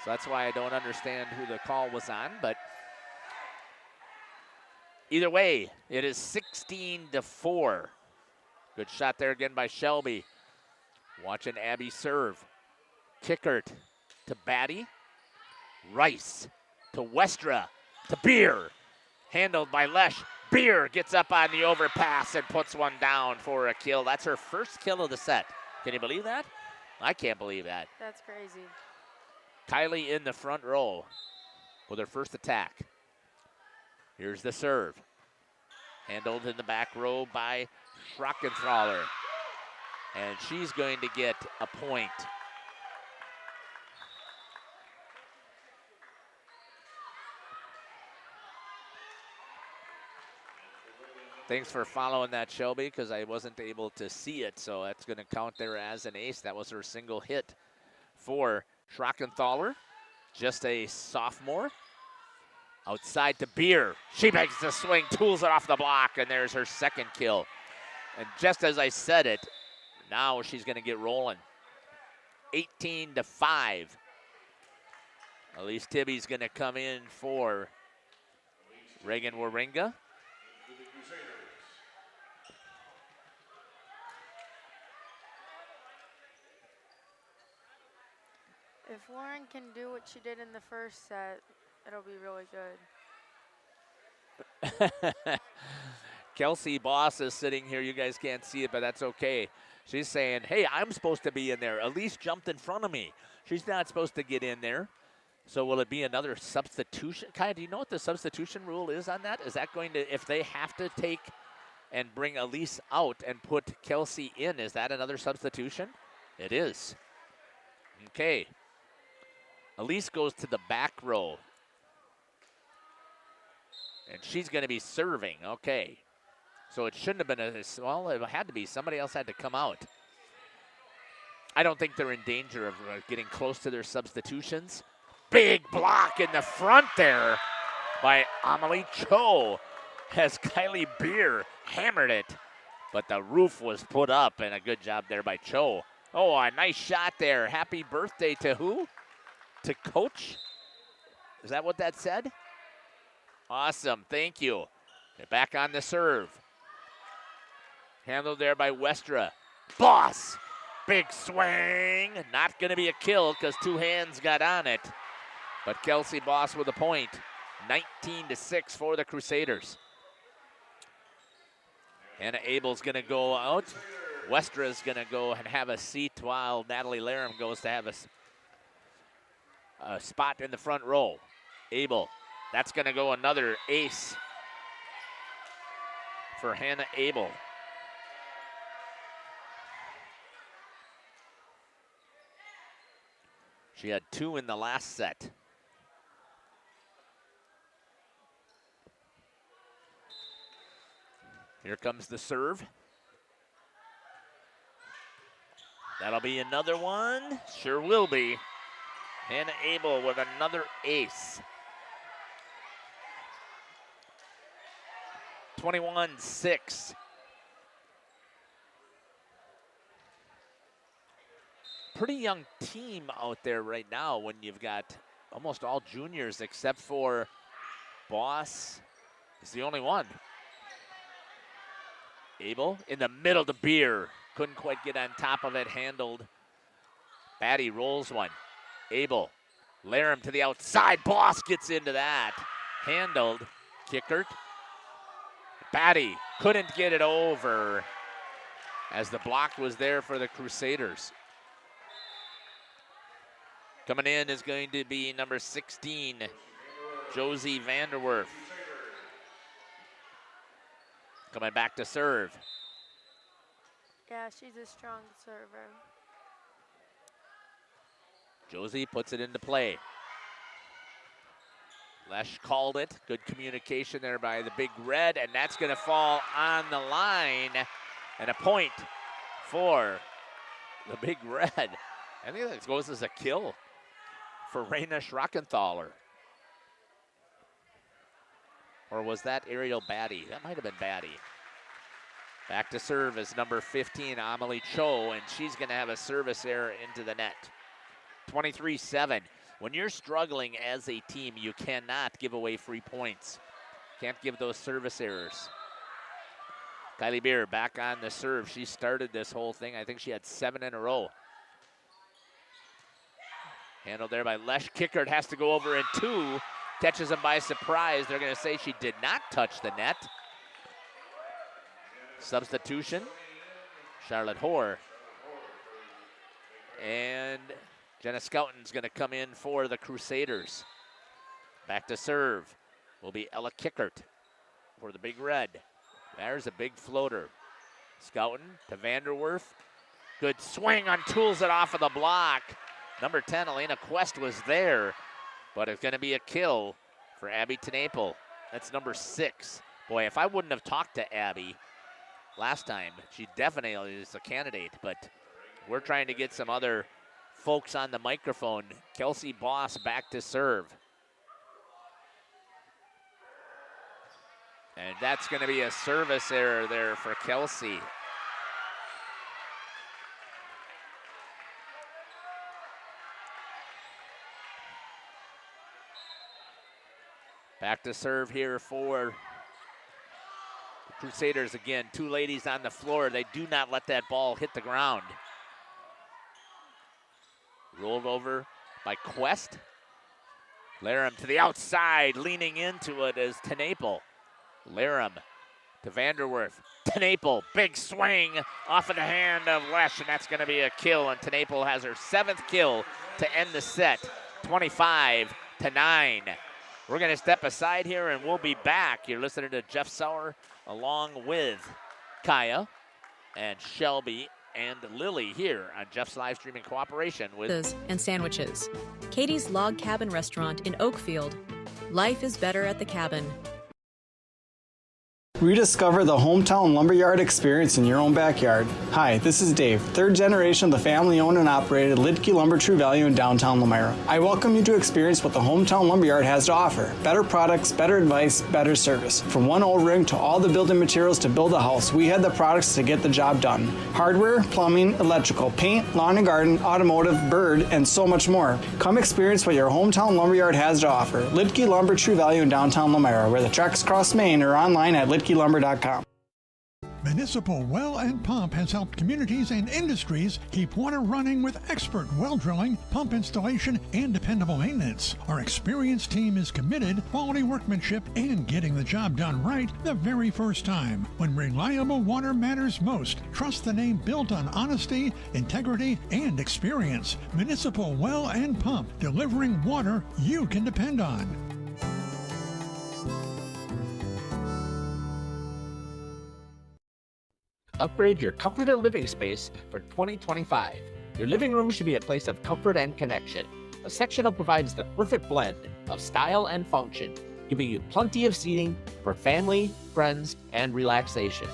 So that's why I don't understand who the call was on, but either way, it is 16-4. Good shot there again by Shelby. Watching Abby serve. Kickert to Batty. Rice to Westra to Beer. Handled by Lesh. Beer gets up on the overpass and puts one down for a kill. That's her first kill of the set. Can you believe that? I can't believe that. That's crazy. Kylie in the front row with her first attack. Here's the serve. Handled in the back row by Schrockenthaler. And she's going to get a point. Thanks for following that, Shelby, because I wasn't able to see it, so that's going to count there as an ace. That was her single hit for Schrockenthaler, just a sophomore. Outside to Beer. She makes the swing, tools it off the block, and there's her second kill. And just as I said it, now she's going to get rolling. 18-5. Elise Tibby's going to come in for Reagan Waringa. If Lauren can do what she did in the first set, it'll be really good. Kelsey Boss is sitting here. You guys can't see it, but that's okay. She's saying, hey, I'm supposed to be in there. Elise jumped in front of me. She's not supposed to get in there. So will it be another substitution? Kai, do you know what the substitution rule is on that? Is that going to, if they have to take and bring Elise out and put Kelsey in, is that another substitution? It is. Okay. Elise goes to the back row. And she's going to be serving. Okay. So it shouldn't have been well, it had to be. Somebody else had to come out. I don't think they're in danger of getting close to their substitutions. Big block in the front there by Amelie Cho as Kylie Beer hammered it. But the roof was put up, and a good job there by Cho. Oh, a nice shot there. Happy birthday to who? To Coach? Is that what that said? Awesome, thank you. They're back on the serve. Handled there by Westra. Boss, big swing. Not going to be a kill because two hands got on it. But Kelsey Boss with a point. 19-6 for the Crusaders. Hannah Abel's going to go out. Westra's going to go and have a seat while Natalie Laram goes to have a spot in the front row. Abel, that's going to go another ace for Hannah Abel. She had 2 in the last set. Here comes the serve. That'll be another one. Sure will be. Hannah Abel with another ace. 21-6. Pretty young team out there right now when you've got almost all juniors except for Boss is the only one. Abel in the middle to Beer. Couldn't quite get on top of it, handled. Batty rolls one. Abel, Laram to the outside. Boss gets into that. Handled. Kickert. Batty couldn't get it over as the block was there for the Crusaders. Coming in is going to be number 16, Josie Vanderwerf. Coming back to serve. Yeah, she's a strong server. Josie puts it into play. Lesh called it. Good communication there by the Big Red, and that's going to fall on the line. And a point for the Big Red. I think that goes as a kill for Raina Schrockenthaler. Or was that Ariel Batty? That might have been Batty. Back to serve is number 15, Amelie Cho, and she's going to have a service error into the net. 23-7. When you're struggling as a team, you cannot give away free points. Can't give those service errors. Kylie Beer back on the serve. She started this whole thing. I think she had 7 in a row. Handled there by Lesh. Kickert has to go over in 2. Catches him by surprise. They're going to say she did not touch the net. Substitution. Charlotte Hoare. And Jenna Skouten's going to come in for the Crusaders. Back to serve will be Ella Kickert for the Big Red. There's a big floater. Skouten to Vanderwerf. Good swing on tools it off of the block. Number 10, Elena Quest was there, but it's going to be a kill for Abby Tenaple. That's number 6. Boy, if I wouldn't have talked to Abby last time, she definitely is a candidate, but we're trying to get some other folks on the microphone. Kelsey Boss back to serve. And that's going to be a service error there for Kelsey. Back to serve here for the Crusaders again. 2 ladies on the floor. They do not let that ball hit the ground. Rolled over by Quest. Laram to the outside, leaning into it is Tenaple. Laram to Vanderwerf. Tenaple, big swing off of the hand of Lesh, and that's going to be a kill, and Tenaple has her 7th kill to end the set. 25-23. 9. We're going to step aside here, and we'll be back. You're listening to Jeff Sauer along with Kaya and Shelby and Lily here on Jeff's live streaming cooperation with and sandwiches. Katie's Log Cabin Restaurant in Oakfield. Life is better at the cabin. Rediscover the hometown lumberyard experience in your own backyard. Hi, this is Dave, third generation of the family-owned and operated Lidke Lumber True Value in downtown Lamira. I welcome you to experience what the hometown lumberyard has to offer. Better products, better advice, better service. From one O-ring to all the building materials to build a house, we had the products to get the job done. Hardware, plumbing, electrical, paint, lawn and garden, automotive, bird, and so much more. Come experience what your hometown lumberyard has to offer. Lidke Lumber True Value in downtown Lamira, where the tracks cross Main, or online at lidkelumber.com. Municipal Well and Pump has helped communities and industries keep water running with expert well drilling, pump installation, and dependable maintenance. Our experienced team is committed, quality workmanship, and getting the job done right the very first time. When reliable water matters most, trust the name built on honesty, integrity, and experience. Municipal Well and Pump, delivering water you can depend on. Upgrade your comfort and living space for 2025. Your living room should be a place of comfort and connection. A sectional provides the perfect blend of style and function, giving you plenty of seating for family, friends, and relaxation.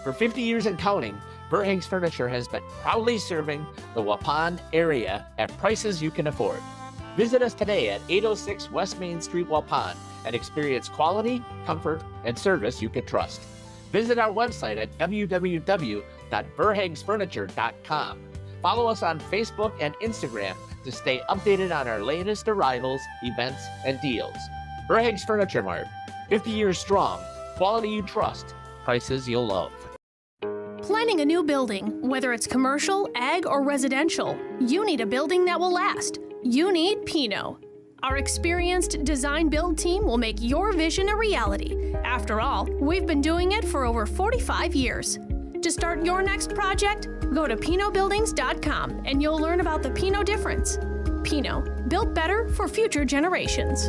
For 50 years and counting, Verhaeg's Furniture has been proudly serving the Waupun area at prices you can afford. Visit us today at 806 West Main Street, Waupun, and experience quality, comfort, and service you can trust. Visit our website at www.verhaegsfurniture.com. Follow us on Facebook and Instagram to stay updated on our latest arrivals, events, and deals. Verhaeg's Furniture Mart, 50 years strong, quality you trust, prices you'll love. Planning a new building, whether it's commercial, ag, or residential, you need a building that will last. You need Pinot. Our experienced design build team will make your vision a reality. After all, we've been doing it for over 45 years. To start your next project, go to PinotBuildings.com and you'll learn about the Pinot difference. Pinot, built better for future generations.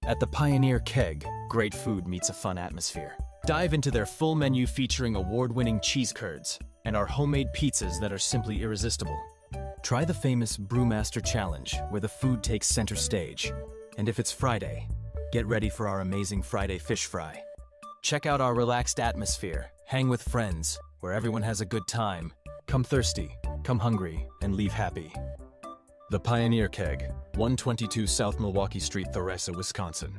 At the Pioneer Keg, great food meets a fun atmosphere. Dive into their full menu featuring award-winning cheese curds and our homemade pizzas that are simply irresistible. Try the famous Brewmaster Challenge, where the food takes center stage. And if it's Friday, get ready for our amazing Friday fish fry. Check out our relaxed atmosphere, hang with friends, where everyone has a good time. Come thirsty, come hungry, and leave happy. The Pioneer Keg, 122 South Milwaukee Street, Theresa, Wisconsin.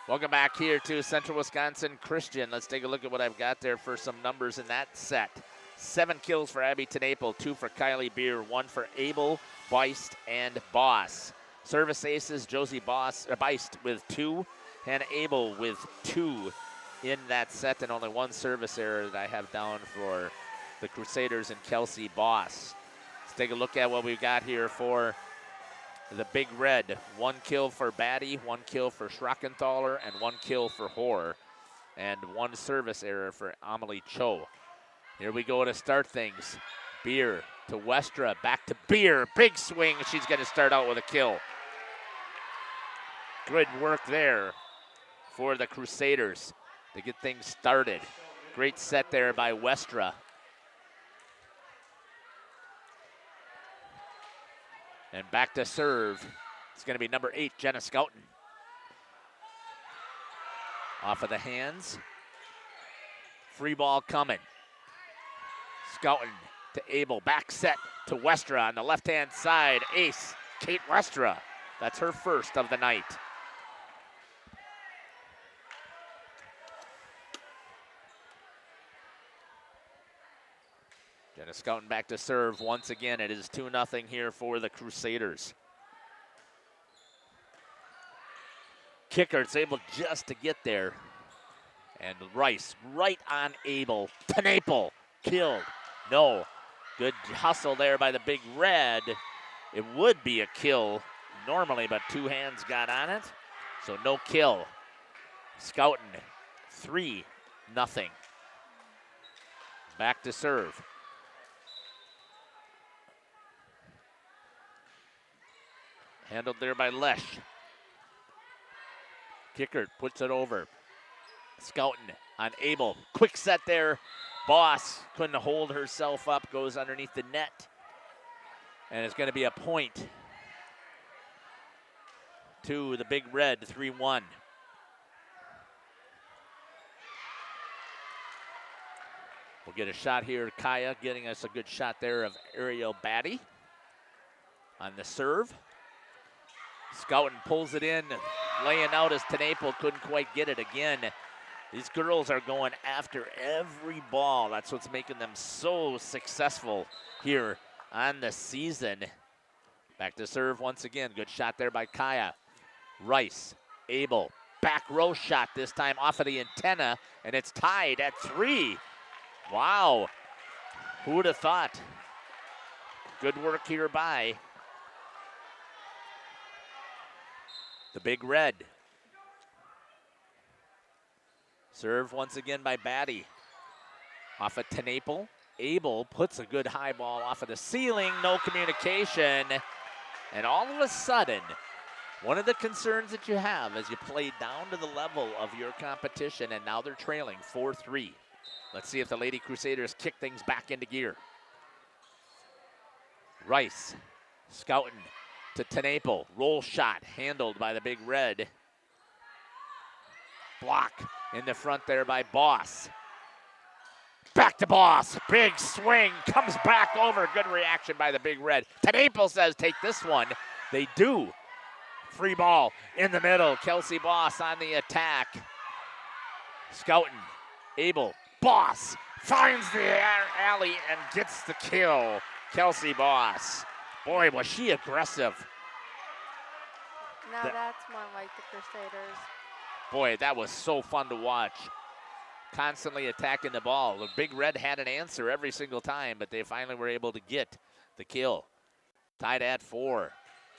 Welcome back here to Central Wisconsin Christian. Let's take a look at what I've got there for some numbers in that set. 7 kills for Abby Tenaple, 2 for Kylie Beer, 1 for Abel, Beist, and Boss. Service aces, Josie Beist with 2, and Abel with 2 in that set, and only 1 service error that I have down for the Crusaders and Kelsey Boss. Let's take a look at what we've got here for the Big Red. 1 kill for Batty, 1 kill for Schrockenthaler, and 1 kill for Hoare, and 1 service error for Amelie Cho. Here we go to start things. Beer to Westra, back to Beer. Big swing. She's going to start out with a kill. Good work there for the Crusaders to get things started. Great set there by Westra. And back to serve. It's going to be number 8, Jenna Scouten. Off of the hands. Free ball coming. Scouten to Abel. Back set to Westra on the left-hand side. Ace, Kate Westra. That's her first of the night. Jenna Scouten back to serve once again. It is 2-0 here for the Crusaders. Kicker's able just to get there. And Rice right on Abel. Tenaple killed. No. Good hustle there by the Big Red. It would be a kill normally, but 2 hands got on it. So no kill. Scouten, 3-0. back to serve. Handled there by Lesh. Kickert puts it over. Scouten on Abel. Quick set there. Boss couldn't hold herself up. Goes underneath the net. And it's going to be a point to the Big Red, 3-1. We'll get a shot here. Kaya getting us a good shot there of Ariel Batty on the serve. Scouten pulls it in, laying out as Tenaple couldn't quite get it again. These girls are going after every ball. That's what's making them so successful here on the season. Back to serve once again. Good shot there by Kaya. Rice, Abel, back row shot this time off of the antenna, and it's tied at 3. Wow, who would have thought? Good work here by the Big Red. Serve once again by Batty. Off of Tenaple. Abel puts a good high ball off of the ceiling. No communication. And all of a sudden, one of the concerns that you have as you play down to the level of your competition, and now they're trailing 4-3. Let's see if the Lady Crusaders kick things back into gear. Rice, Scouten to Tenaple. Roll shot handled by the Big Red. Block in the front there by Boss. Back to Boss. Big swing. Comes back over. Good reaction by the Big Red. Tenaple says take this one. They do. Free ball in the middle. Kelsey Boss on the attack. Scouten. Abel. Boss finds the alley and gets the kill. Kelsey Boss. Boy, was she aggressive. Now that's more like the Crusaders. Boy, that was so fun to watch. Constantly attacking the ball. The Big Red had an answer every single time, but they finally were able to get the kill. Tied at 4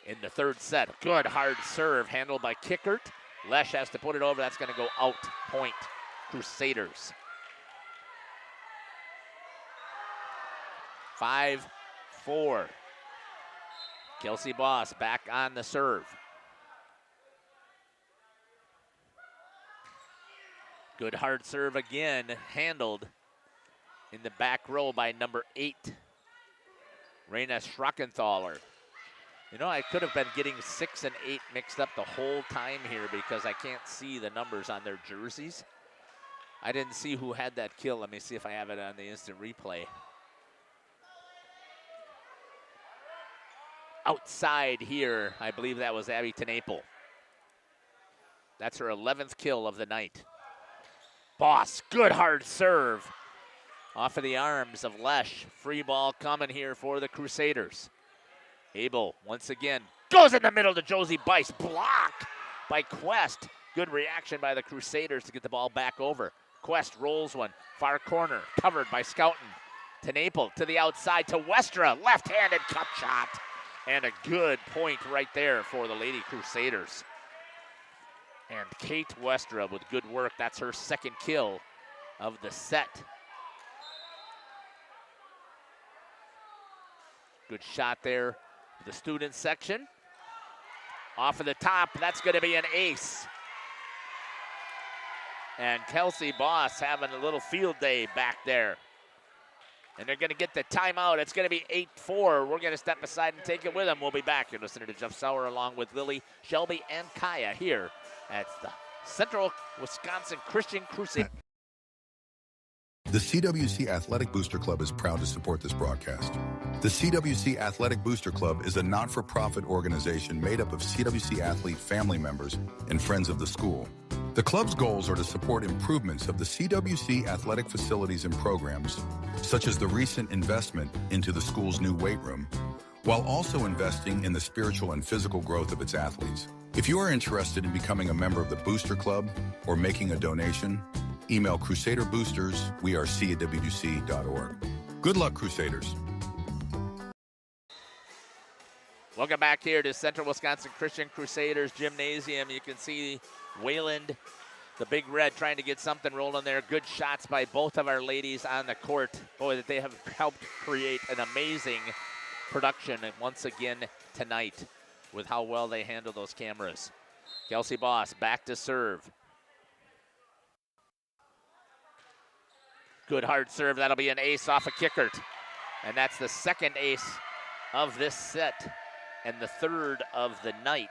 in the third set. Good hard serve handled by Kickert. Lesh has to put it over. That's going to go out. Point Crusaders. 5-4. Kelsey Boss back on the serve. Good hard serve again, handled in the back row by number 8, Raina Schrockenthaler. You know, I could have been getting 6 and 8 mixed up the whole time here because I can't see the numbers on their jerseys. I didn't see who had that kill. Let me see if I have it on the instant replay. Outside here, I believe that was Abby Tenaple. That's her 11th kill of the night. Boss, good hard serve. Off of the arms of Lesh. Free ball coming here for the Crusaders. Abel, once again, goes in the middle to Josie Bice. Block by Quest. Good reaction by the Crusaders to get the ball back over. Quest rolls one. Far corner, covered by Scouten. Tenaple to the outside to Westra. Left-handed cut shot. And a good point right there for the Lady Crusaders. And Kate Westra with good work. That's her second kill of the set. Good shot there for the student section. Off of the top, that's going to be an ace. And Kelsey Boss having a little field day back there. And they're going to get the timeout. It's going to be 8-4. We're going to step aside and take it with them. We'll be back. You're listening to Jeff Sauer along with Lily, Shelby, and Kaya here at the Central Wisconsin Christian Crusade. The CWC Athletic Booster Club is proud to support this broadcast. The CWC Athletic Booster Club is a not-for-profit organization made up of CWC athlete family members and friends of the school. The club's goals are to support improvements of the CWC athletic facilities and programs, such as the recent investment into the school's new weight room, while also investing in the spiritual and physical growth of its athletes. If you are interested in becoming a member of the Booster Club or making a donation, email crusaderboosters@cwc.org. Good luck, Crusaders. Welcome back here to Central Wisconsin Christian Crusaders Gymnasium. You can see Wayland The Big Red trying to get something rolling there. Good shots by both of our ladies on the court. Boy, that they have helped create an amazing production once again tonight with how well they handle those cameras. Kelsey Boss back to serve. Good hard serve. That'll be an ace off of Kickert. And that's the second ace of this set and the third of the night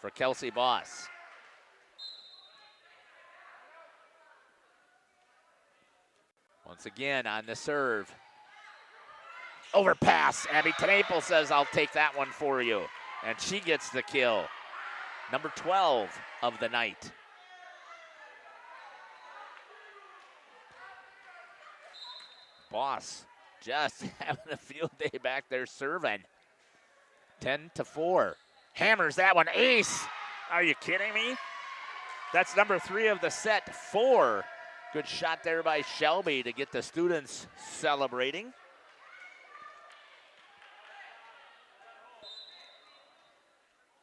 for Kelsey Boss. Once again on the serve. Overpass. Abby Tenaple says, I'll take that one for you. And she gets the kill. Number 12 of the night. Boss just having a field day back there serving. 10-4. Hammers that one. Ace. Are you kidding me? That's number 3 of the set. 4. Good shot there by Shelby to get the students celebrating.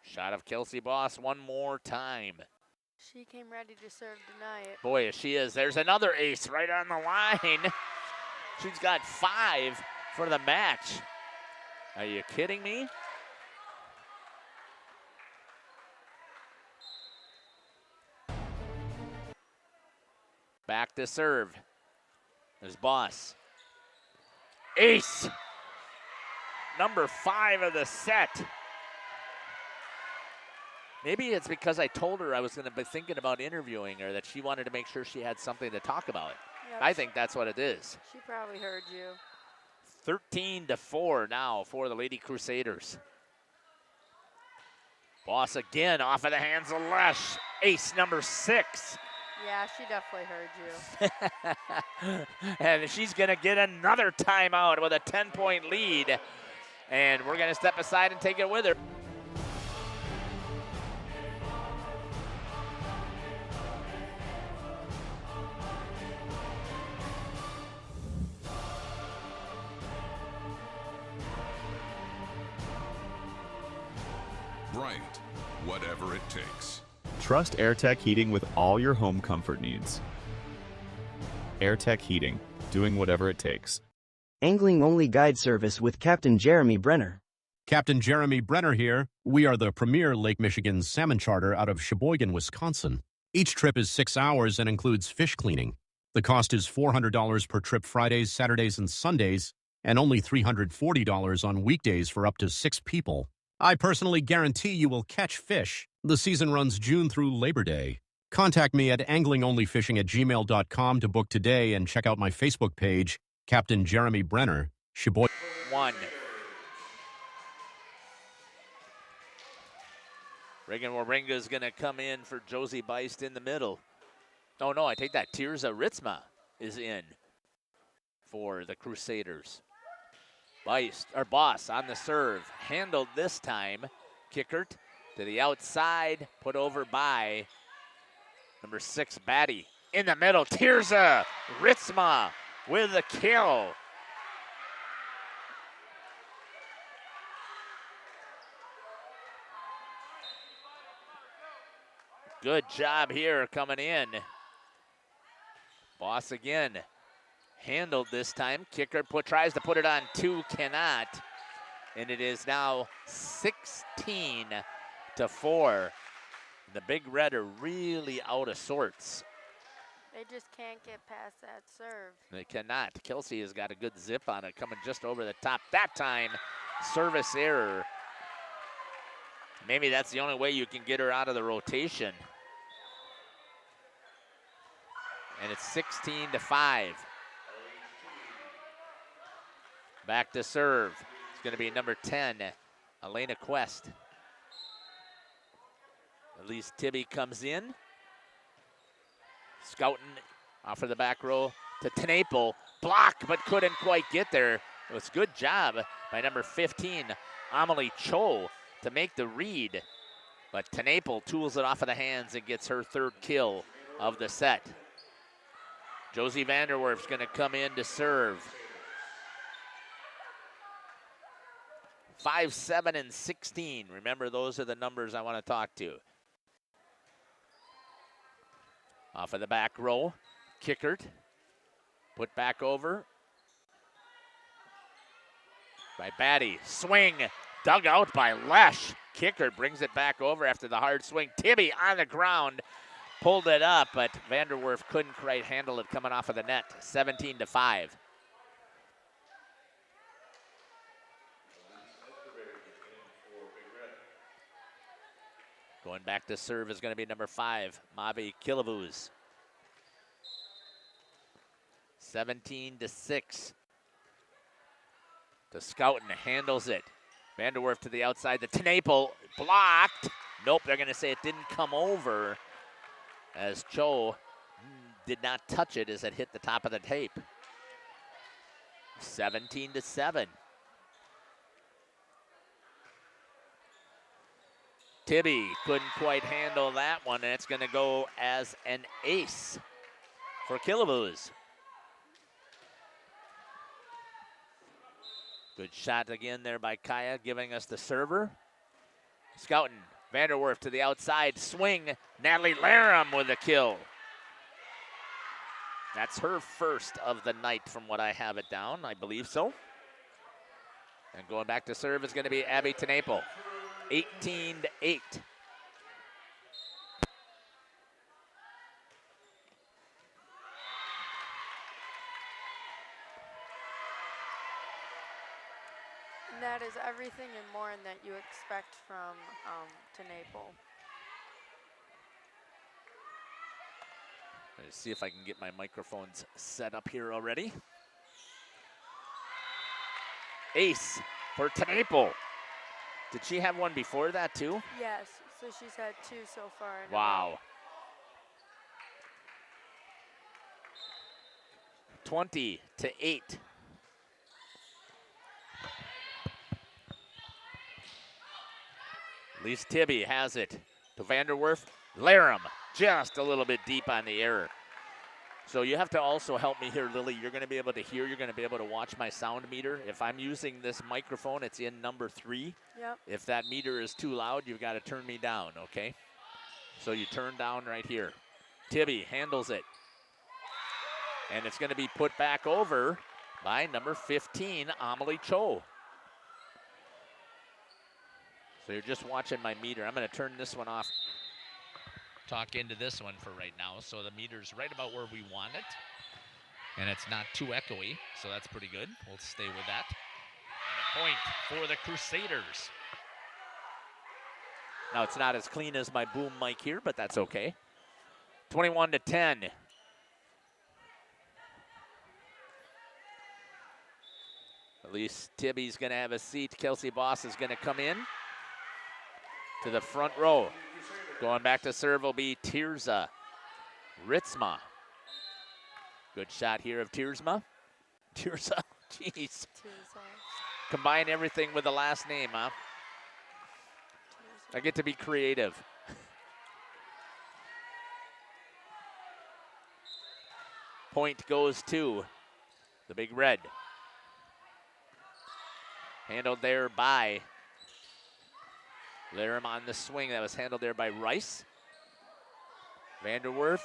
Shot of Kelsey Boss one more time. She came ready to serve tonight. Boy, she is. There's another ace right on the line. She's got 5 for the match. Are you kidding me? Back to serve. There's Boss. Ace. Number 5 of the set. Maybe it's because I told her I was going to be thinking about interviewing her, that she wanted to make sure she had something to talk about. Yep. I think that's what it is. She probably heard you. 13-4 now for the Lady Crusaders. Boss again off of the hands of Lesh. Ace number 6. Yeah, she definitely heard you. And she's going to get another timeout with a 10-point lead. And we're going to step aside and take it with her. Bright, whatever it takes. Trust AirTech Heating with all your home comfort needs. AirTech Heating, doing whatever it takes. Angling-only guide service with Captain Jeremy Brenner. Captain Jeremy Brenner here. We are the premier Lake Michigan salmon charter out of Sheboygan, Wisconsin. Each trip is 6 hours and includes fish cleaning. The cost is $400 per trip Fridays, Saturdays, and Sundays, and only $340 on weekdays for up to 6 people. I personally guarantee you will catch fish. The season runs June through Labor Day. Contact me at anglingonlyfishing@gmail.com to book today and check out my Facebook page, Captain Jeremy Brenner, Sheboygan. 1. Reagan Waringa is going to come in for Josie Beist in the middle. Oh, no, I take that. Tirza Ritzma is in for the Crusaders. Boss on the serve. Handled this time. Kickert to the outside. Put over by number 6, Batty. In the middle, Tirza Ritzma with the kill. Good job here coming in. Boss again. Handled this time. Kicker tries to put it on 2, cannot. And it is now 16-4. The Big Red are really out of sorts. They just can't get past that serve. They cannot. Kelsey has got a good zip on it, coming just over the top. That time, service error. Maybe that's the only way you can get her out of the rotation. And it's 16-5. Back to serve. It's going to be number 10, Elena Quest. Elise Tibby comes in. Scouting off of the back row to Tenaple. Block, but couldn't quite get there. It was a good job by number 15, Amelie Cho, to make the read. But Tenaple tools it off of the hands and gets her 3rd kill of the set. Josie Vanderwerf's going to come in to serve. 5, 7, and 16. Remember, those are the numbers I want to talk to. Off of the back row. Kickert. Put back over by Batty. Swing. Dug out by Lesh. Kickert brings it back over after the hard swing. Tibby on the ground. Pulled it up, but Vanderwerf couldn't quite handle it coming off of the net. 17-5. Going back to serve is going to be number 5, Mavi Kilavuz. 17-6. To Schouten, handles it. Vanderwerf to the outside. The Tenaple blocked. Nope, they're going to say it didn't come over as Cho did not touch it as it hit the top of the tape. 17-7. Tibby couldn't quite handle that one, and it's going to go as an ace for Kilavuz. Good shot again there by Kaya, giving us the server. Schouten, Vanderwerf to the outside, swing. Natalie Laram with a kill. That's her first of the night from what I have it down, I believe so. And going back to serve is going to be Abby Tenaple. 18-8. And that is everything and more in that you expect from Tenaple. Let's see if I can get my microphones set up here already. Ace for Tenaple. Did she have one before that too? Yes, so she's had 2 so far. Wow. 20-8. At least Tibby has it to Vanderwerf. Laram just a little bit deep on the error. So you have to also help me here, Lily. You're going to be able to hear. You're going to be able to watch my sound meter. If I'm using this microphone, it's in number 3. Yep. If that meter is too loud, you've got to turn me down, okay? So you turn down right here. Tibby handles it. And it's going to be put back over by number 15, Amelie Cho. So you're just watching my meter. I'm going to turn this one off. Talk into this one for right now. So the meter's right about where we want it. And it's not too echoey, so that's pretty good. We'll stay with that. And a point for the Crusaders. Now it's not as clean as my boom mic here, but that's okay. 21-10. At least Tibby's going to have a seat. Kelsey Boss is going to come in to the front row. Going back to serve will be Tirza Ritzma. Good shot here of Tirza. Tirza, jeez. Combine everything with the last name, huh? I get to be creative. Point goes to the Big Red. Handled there by Laram on the swing. That was handled there by Rice. Vanderwerf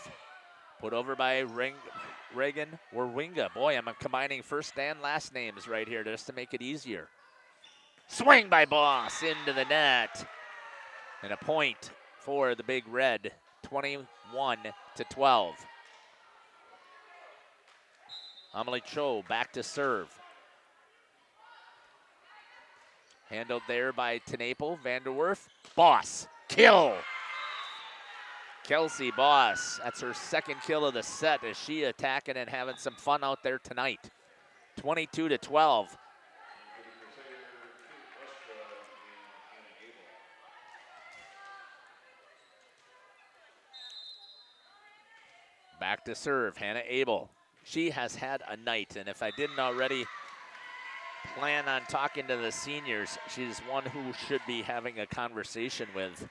put over by Reagan Warwinga. Boy, I'm combining first and last names right here just to make it easier. Swing by Boss into the net. And a point for the Big Red, 21-12. Amelie Cho back to serve. Handled there by Tenaple, Vanderwerf. Boss, kill. Kelsey Boss, that's her second kill of the set as she attacking and having some fun out there tonight. 22-12. Back to serve, Hannah Abel. She has had a night, and if I didn't already plan on talking to the seniors, she's one who should be having a conversation with.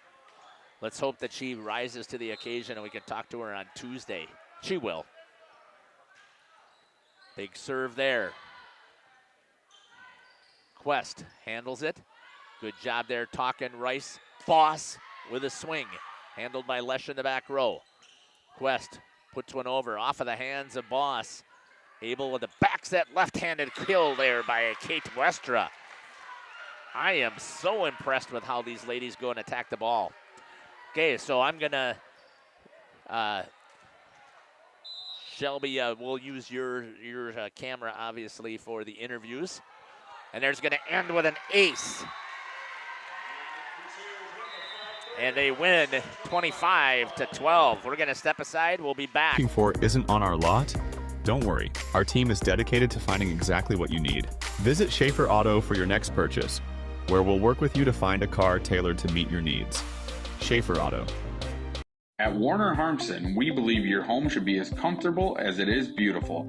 Let's hope that she rises to the occasion and we can talk to her on Tuesday. She will. Big serve there. Quest handles it. Good job there talking Rice. Boss with a swing. Handled by Lesh in the back row. Quest puts one over off of the hands of Boss. Abel with a back set left-handed kill there by Kate Westra. I am so impressed with how these ladies go and attack the ball. Okay, so I'm going to, Shelby, we'll use your camera, obviously, for the interviews. And there's going to end with an ace. And they win 25-12. We're going to step aside. We'll be back. Looking for isn't on our lot? Don't worry, our team is dedicated to finding exactly what you need. Visit Schaefer Auto for your next purchase, where we'll work with you to find a car tailored to meet your needs. Schaefer Auto. At Warner Harmson, we believe your home should be as comfortable as it is beautiful.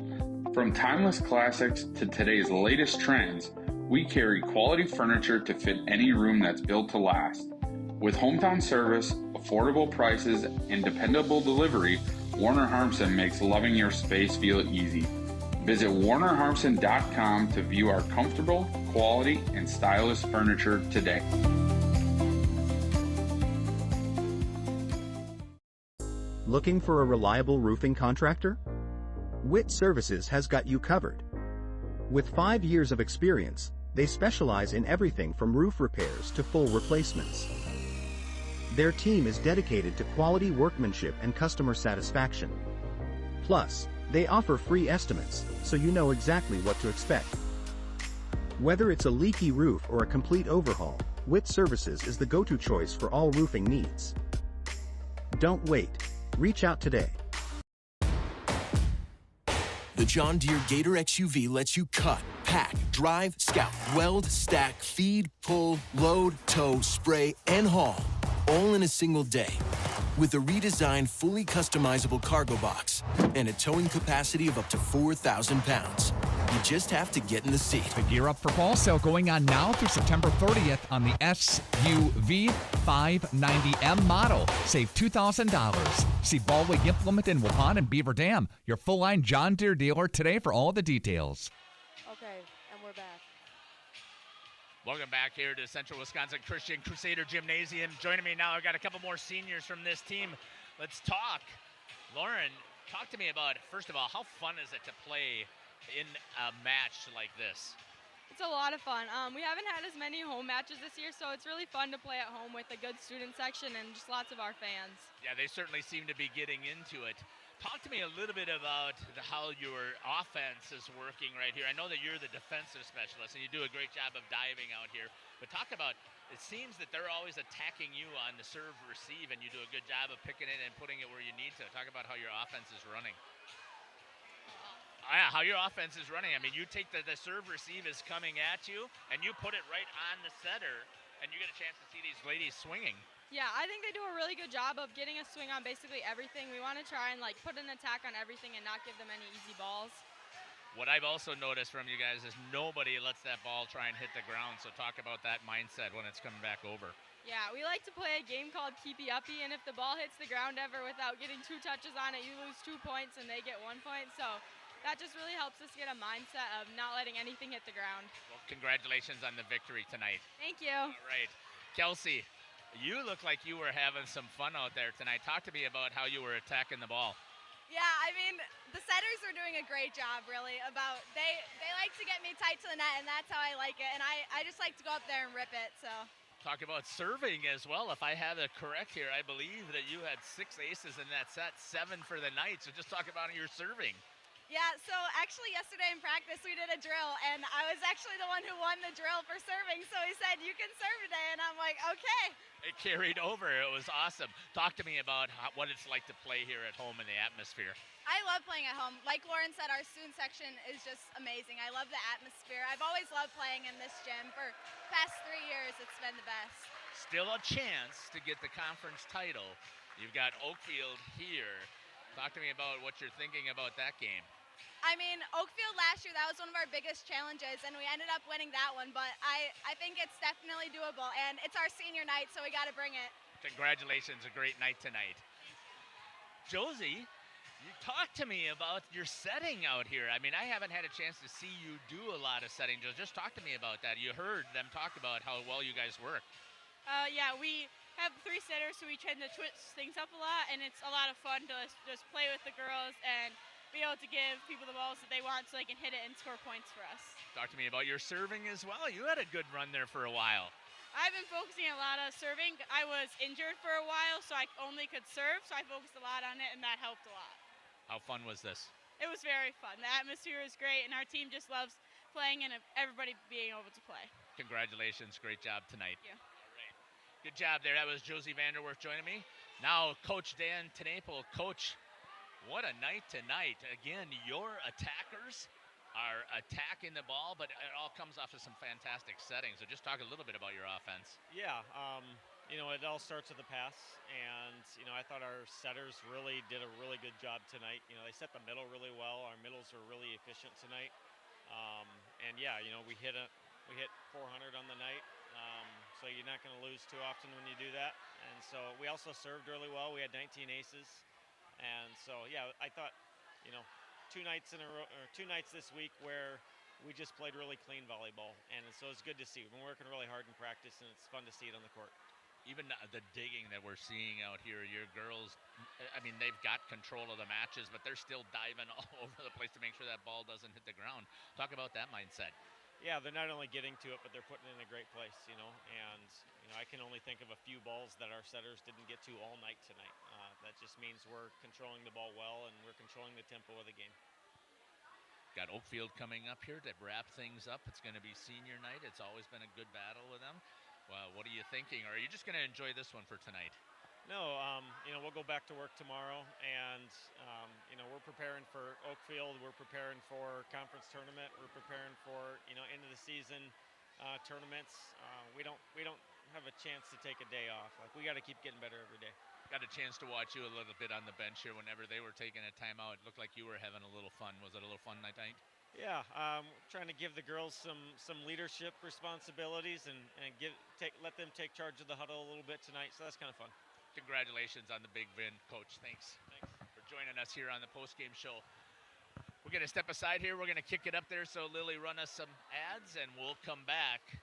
From timeless classics to today's latest trends, we carry quality furniture to fit any room that's built to last. With hometown service, affordable prices, and dependable delivery, Warner Harmson makes loving your space feel easy. Visit WarnerHarmson.com to view our comfortable, quality, and stylish furniture today. Looking for a reliable roofing contractor? Witt Services has got you covered. With 5 years of experience, they specialize in everything from roof repairs to full replacements. Their team is dedicated to quality workmanship and customer satisfaction. Plus, they offer free estimates, so you know exactly what to expect. Whether it's a leaky roof or a complete overhaul, Witt Services is the go-to choice for all roofing needs. Don't wait. Reach out today. The John Deere Gator XUV lets you cut, pack, drive, scout, weld, stack, feed, pull, load, tow, spray, and haul, all in a single day. With a redesigned, fully customizable cargo box and a towing capacity of up to 4,000 pounds. You just have to get in the seat. The Gear Up for Fall sale going on now through September 30th on the SUV 590M model. Save $2,000. See Baldwin Implement in Waupun and Beaver Dam. Your full-line John Deere dealer today for all the details. Okay, and we're back. Welcome back here to Central Wisconsin Christian Crusader Gymnasium. Joining me now, I've got a couple more seniors from this team. Let's talk. Lauren, talk to me about, first of all, how fun is it to play in a match like this? It's a lot of fun. We haven't had as many home matches this year, so it's really fun to play at home with a good student section and just lots of our fans. Yeah, they certainly seem to be getting into it. Talk to me a little bit about how your offense is working right here. I know that you're the defensive specialist, and you do a great job of diving out here. But talk about, it seems that they're always attacking you on the serve receive, and you do a good job of picking it and putting it where you need to. Talk about how your offense is running. Yeah, how your offense is running. I mean, you take the serve receive is coming at you, and you put it right on the setter, and you get a chance to see these ladies swinging. Yeah, I think they do a really good job of getting a swing on basically everything. We want to try and put an attack on everything and not give them any easy balls. What I've also noticed from you guys is nobody lets that ball try and hit the ground, so talk about that mindset when it's coming back over. Yeah, we like to play a game called Keepy Uppy, and if the ball hits the ground ever without getting 2 touches on it, you lose 2 points and they get 1 point. So that just really helps us get a mindset of not letting anything hit the ground. Well, congratulations on the victory tonight. Thank you. All right. Kelsey, you look like you were having some fun out there tonight. Talk to me about how you were attacking the ball. Yeah, I mean, the setters are doing a great job, really. They like to get me tight to the net, and that's how I like it. And I just like to go up there and rip it, so. Talk about serving as well. If I have it correct here, I believe that you had 6 aces in that set, 7 for the night. So just talk about your serving. Yeah, so actually yesterday in practice we did a drill, and I was actually the one who won the drill for serving, so he said, you can serve today, and I'm like, okay. It carried over. It was awesome. Talk to me about what it's like to play here at home in the atmosphere. I love playing at home. Like Lauren said, our student section is just amazing. I love the atmosphere. I've always loved playing in this gym. For the past 3 years, it's been the best. Still a chance to get the conference title. You've got Oakfield here. Talk to me about what you're thinking about that game. I mean, Oakfield last year, that was one of our biggest challenges, and we ended up winning that one, but I think it's definitely doable, and it's our senior night, so we got to bring it. Congratulations, a great night tonight. Josie, you talk to me about your setting out here. I mean, I haven't had a chance to see you do a lot of setting. Just talk to me about that. You heard them talk about how well you guys work. Yeah, we have 3 sitters, so we tend to switch things up a lot, and it's a lot of fun to just play with the girls and be able to give people the balls that they want so they can hit it and score points for us. Talk to me about your serving as well. You had a good run there for a while. I've been focusing a lot on serving. I was injured for a while, so I only could serve, so I focused a lot on it, and that helped a lot. How fun was this? It was very fun. The atmosphere is great, and our team just loves playing and everybody being able to play. Congratulations. Great job tonight. Thank you. All right. Good job there. That was Josie Vanderwerf joining me. Now, Coach Dan Tenaple. Coach, what a night tonight. Again, your attackers are attacking the ball, but it all comes off of some fantastic settings. So just talk a little bit about your offense. Yeah, it all starts with the pass, and, I thought our setters really did a really good job tonight. They set the middle really well. Our middles were really efficient tonight. We hit 400 on the night, so you're not going to lose too often when you do that. And so we also served really well. We had 19 aces, and so I thought, 2 nights in a row, or 2 nights this week where we just played really clean volleyball, and so it's good to see. We've been working really hard in practice, and it's fun to see it on the court. Even the digging that we're seeing out here, your girls, they've got control of the matches, but they're still diving all over the place to make sure that ball doesn't hit the ground. Talk about that mindset. Yeah, they're not only getting to it, but they're putting it in a great place, and I can only think of a few balls that our setters didn't get to all night tonight. That just means we're controlling the ball well, and we're controlling the tempo of the game. Got Oakfield coming up here to wrap things up. It's going to be senior night. It's always been a good battle with them. Well, what are you thinking? Or are you just going to enjoy this one for tonight? No, we'll go back to work tomorrow, and we're preparing for Oakfield. We're preparing for conference tournament. We're preparing for end of the season tournaments. We don't have a chance to take a day off. Like, we got to keep getting better every day. Got a chance to watch you a little bit on the bench here whenever they were taking a timeout. It looked like you were having a little fun. Was it a little fun tonight? Yeah, trying to give the girls some leadership responsibilities and let them take charge of the huddle a little bit tonight. So that's kind of fun. Congratulations on the big win, Coach. Thanks for joining us here on the postgame show. We're going to step aside here. We're going to kick it up there so Lily run us some ads, and we'll come back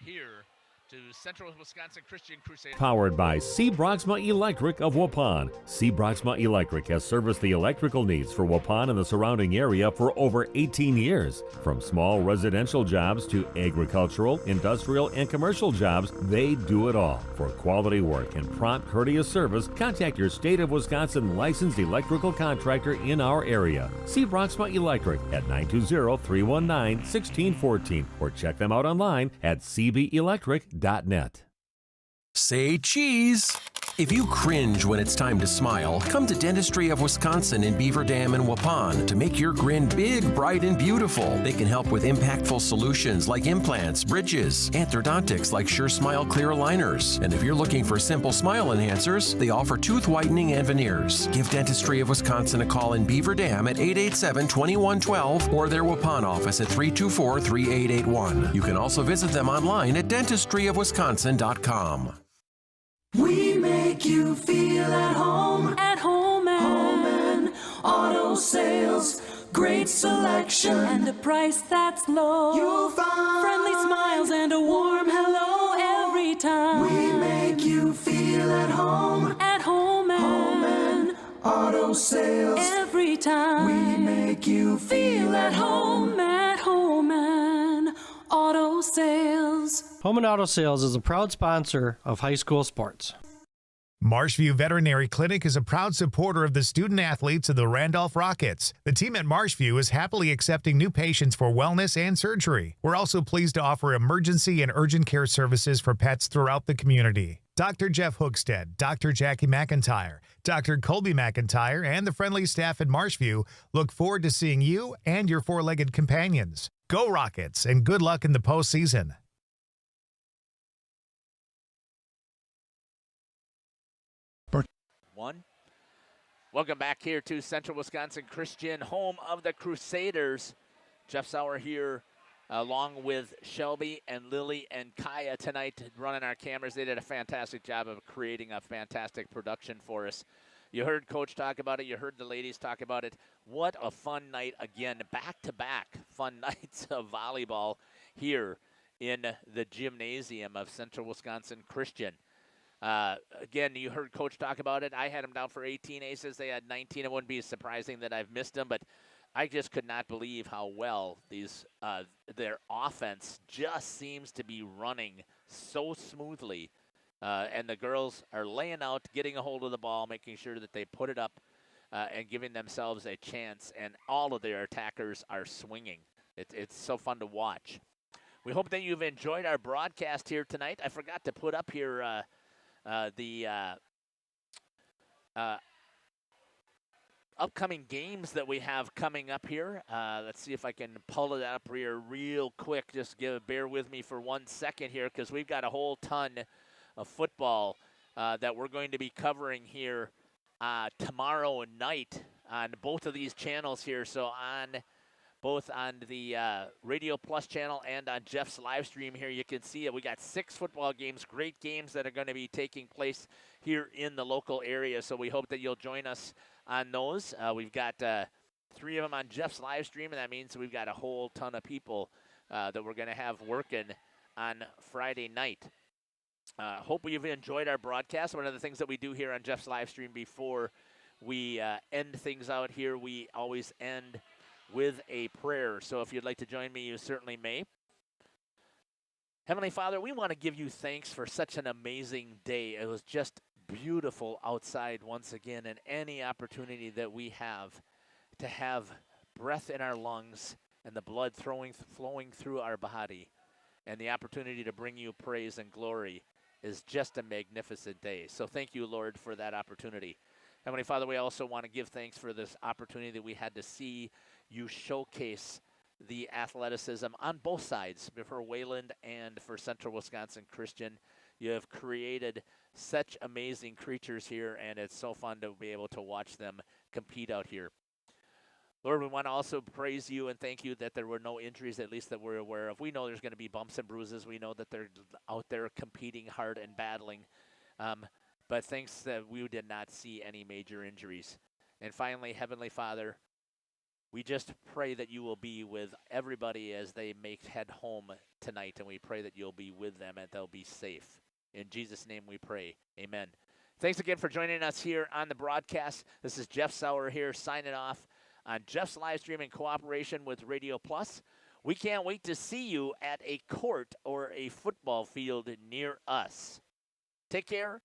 here to Central Wisconsin Christian Crusade. Powered by C. Broxma Electric of Waupun. C. Broxma Electric has serviced the electrical needs for Waupun and the surrounding area for over 18 years. From small residential jobs to agricultural, industrial, and commercial jobs, they do it all. For quality work and prompt, courteous service, contact your state of Wisconsin licensed electrical contractor in our area. C. Broxma Electric at 920-319-1614 or check them out online at cbelectric.net. Say cheese! If you cringe when it's time to smile, come to Dentistry of Wisconsin in Beaver Dam and Waupun to make your grin big, bright, and beautiful. They can help with impactful solutions like implants, bridges, orthodontics like Sure Smile clear aligners. And if you're looking for simple smile enhancers, they offer tooth whitening and veneers. Give Dentistry of Wisconsin a call in Beaver Dam at 887-2112 or their Waupun office at 324-3881. You can also visit them online at dentistryofwisconsin.com. We make you feel at home and auto sales, great selection and a price that's low. You'll find friendly smiles and a warm hello every time. We make you feel at home and auto sales every time. We make you feel at home and auto sales. Home and Auto Sales is a proud sponsor of high school sports. Marshview Veterinary Clinic is a proud supporter of the student athletes of the Randolph Rockets. The team at Marshview is happily accepting new patients for wellness and surgery. We're also pleased to offer emergency and urgent care services for pets throughout the community. Dr. Jeff Hookstead, Dr. Jackie McIntyre, Dr. Colby McIntyre, and the friendly staff at Marshview look forward to seeing you and your four-legged companions. Go Rockets, and good luck in the postseason. One. Welcome back here to Central Wisconsin Christian, home of the Crusaders. Jeff Sauer here along with Shelby and Lily and Kaya tonight running our cameras. They did a fantastic job of creating a fantastic production for us. You heard Coach talk about it. You heard the ladies talk about it. What a fun night again. Back-to-back fun nights of volleyball here in the gymnasium of Central Wisconsin Christian. Again, you heard Coach talk about it. I had them down for 18 aces. They had 19. It wouldn't be surprising that I've missed them, but I just could not believe how well their offense just seems to be running so smoothly. And the girls are laying out, getting a hold of the ball, making sure that they put it up and giving themselves a chance. And all of their attackers are swinging. It's so fun to watch. We hope that you've enjoyed our broadcast here tonight. I forgot to put up here the upcoming games that we have coming up here. Let's see if I can pull it up here real quick. Just bear with me for 1 second here, because we've got a whole ton of football that we're going to be covering here tomorrow night on both of these channels here. So both on the Radio Plus channel and on Jeff's live stream here, you can see it. We got 6 football games, great games that are going to be taking place here in the local area. So we hope that you'll join us on those. We've got 3 of them on Jeff's live stream, and that means we've got a whole ton of people that we're going to have working on Friday night. Hope you've enjoyed our broadcast. One of the things that we do here on Jeff's live stream before we end things out here, we always end with a prayer. So if you'd like to join me, you certainly may. Heavenly Father, we want to give you thanks for such an amazing day. It was just beautiful outside once again, and any opportunity that we have to have breath in our lungs and the blood flowing through our body, and the opportunity to bring you praise and glory is just a magnificent day. So thank you, Lord, for that opportunity. Heavenly Father, we also want to give thanks for this opportunity that we had to see you showcase the athleticism on both sides, for Wayland and for Central Wisconsin Christian. You have created such amazing creatures here, and it's so fun to be able to watch them compete out here. Lord, we want to also praise you and thank you that there were no injuries, at least that we're aware of. We know there's going to be bumps and bruises. We know that they're out there competing hard and battling. But thanks that we did not see any major injuries. And finally, Heavenly Father, we just pray that you will be with everybody as they head home tonight, and we pray that you'll be with them and they'll be safe. In Jesus' name we pray. Amen. Thanks again for joining us here on the broadcast. This is Jeff Sauer here signing off on Jeff's live stream in cooperation with Radio Plus. We can't wait to see you at a court or a football field near us. Take care.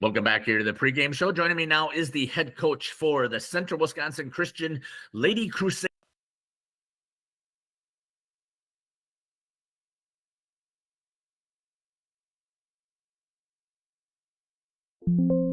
Welcome back here to the pregame show. Joining me now is the head coach for the Central Wisconsin Christian Lady Crusade. you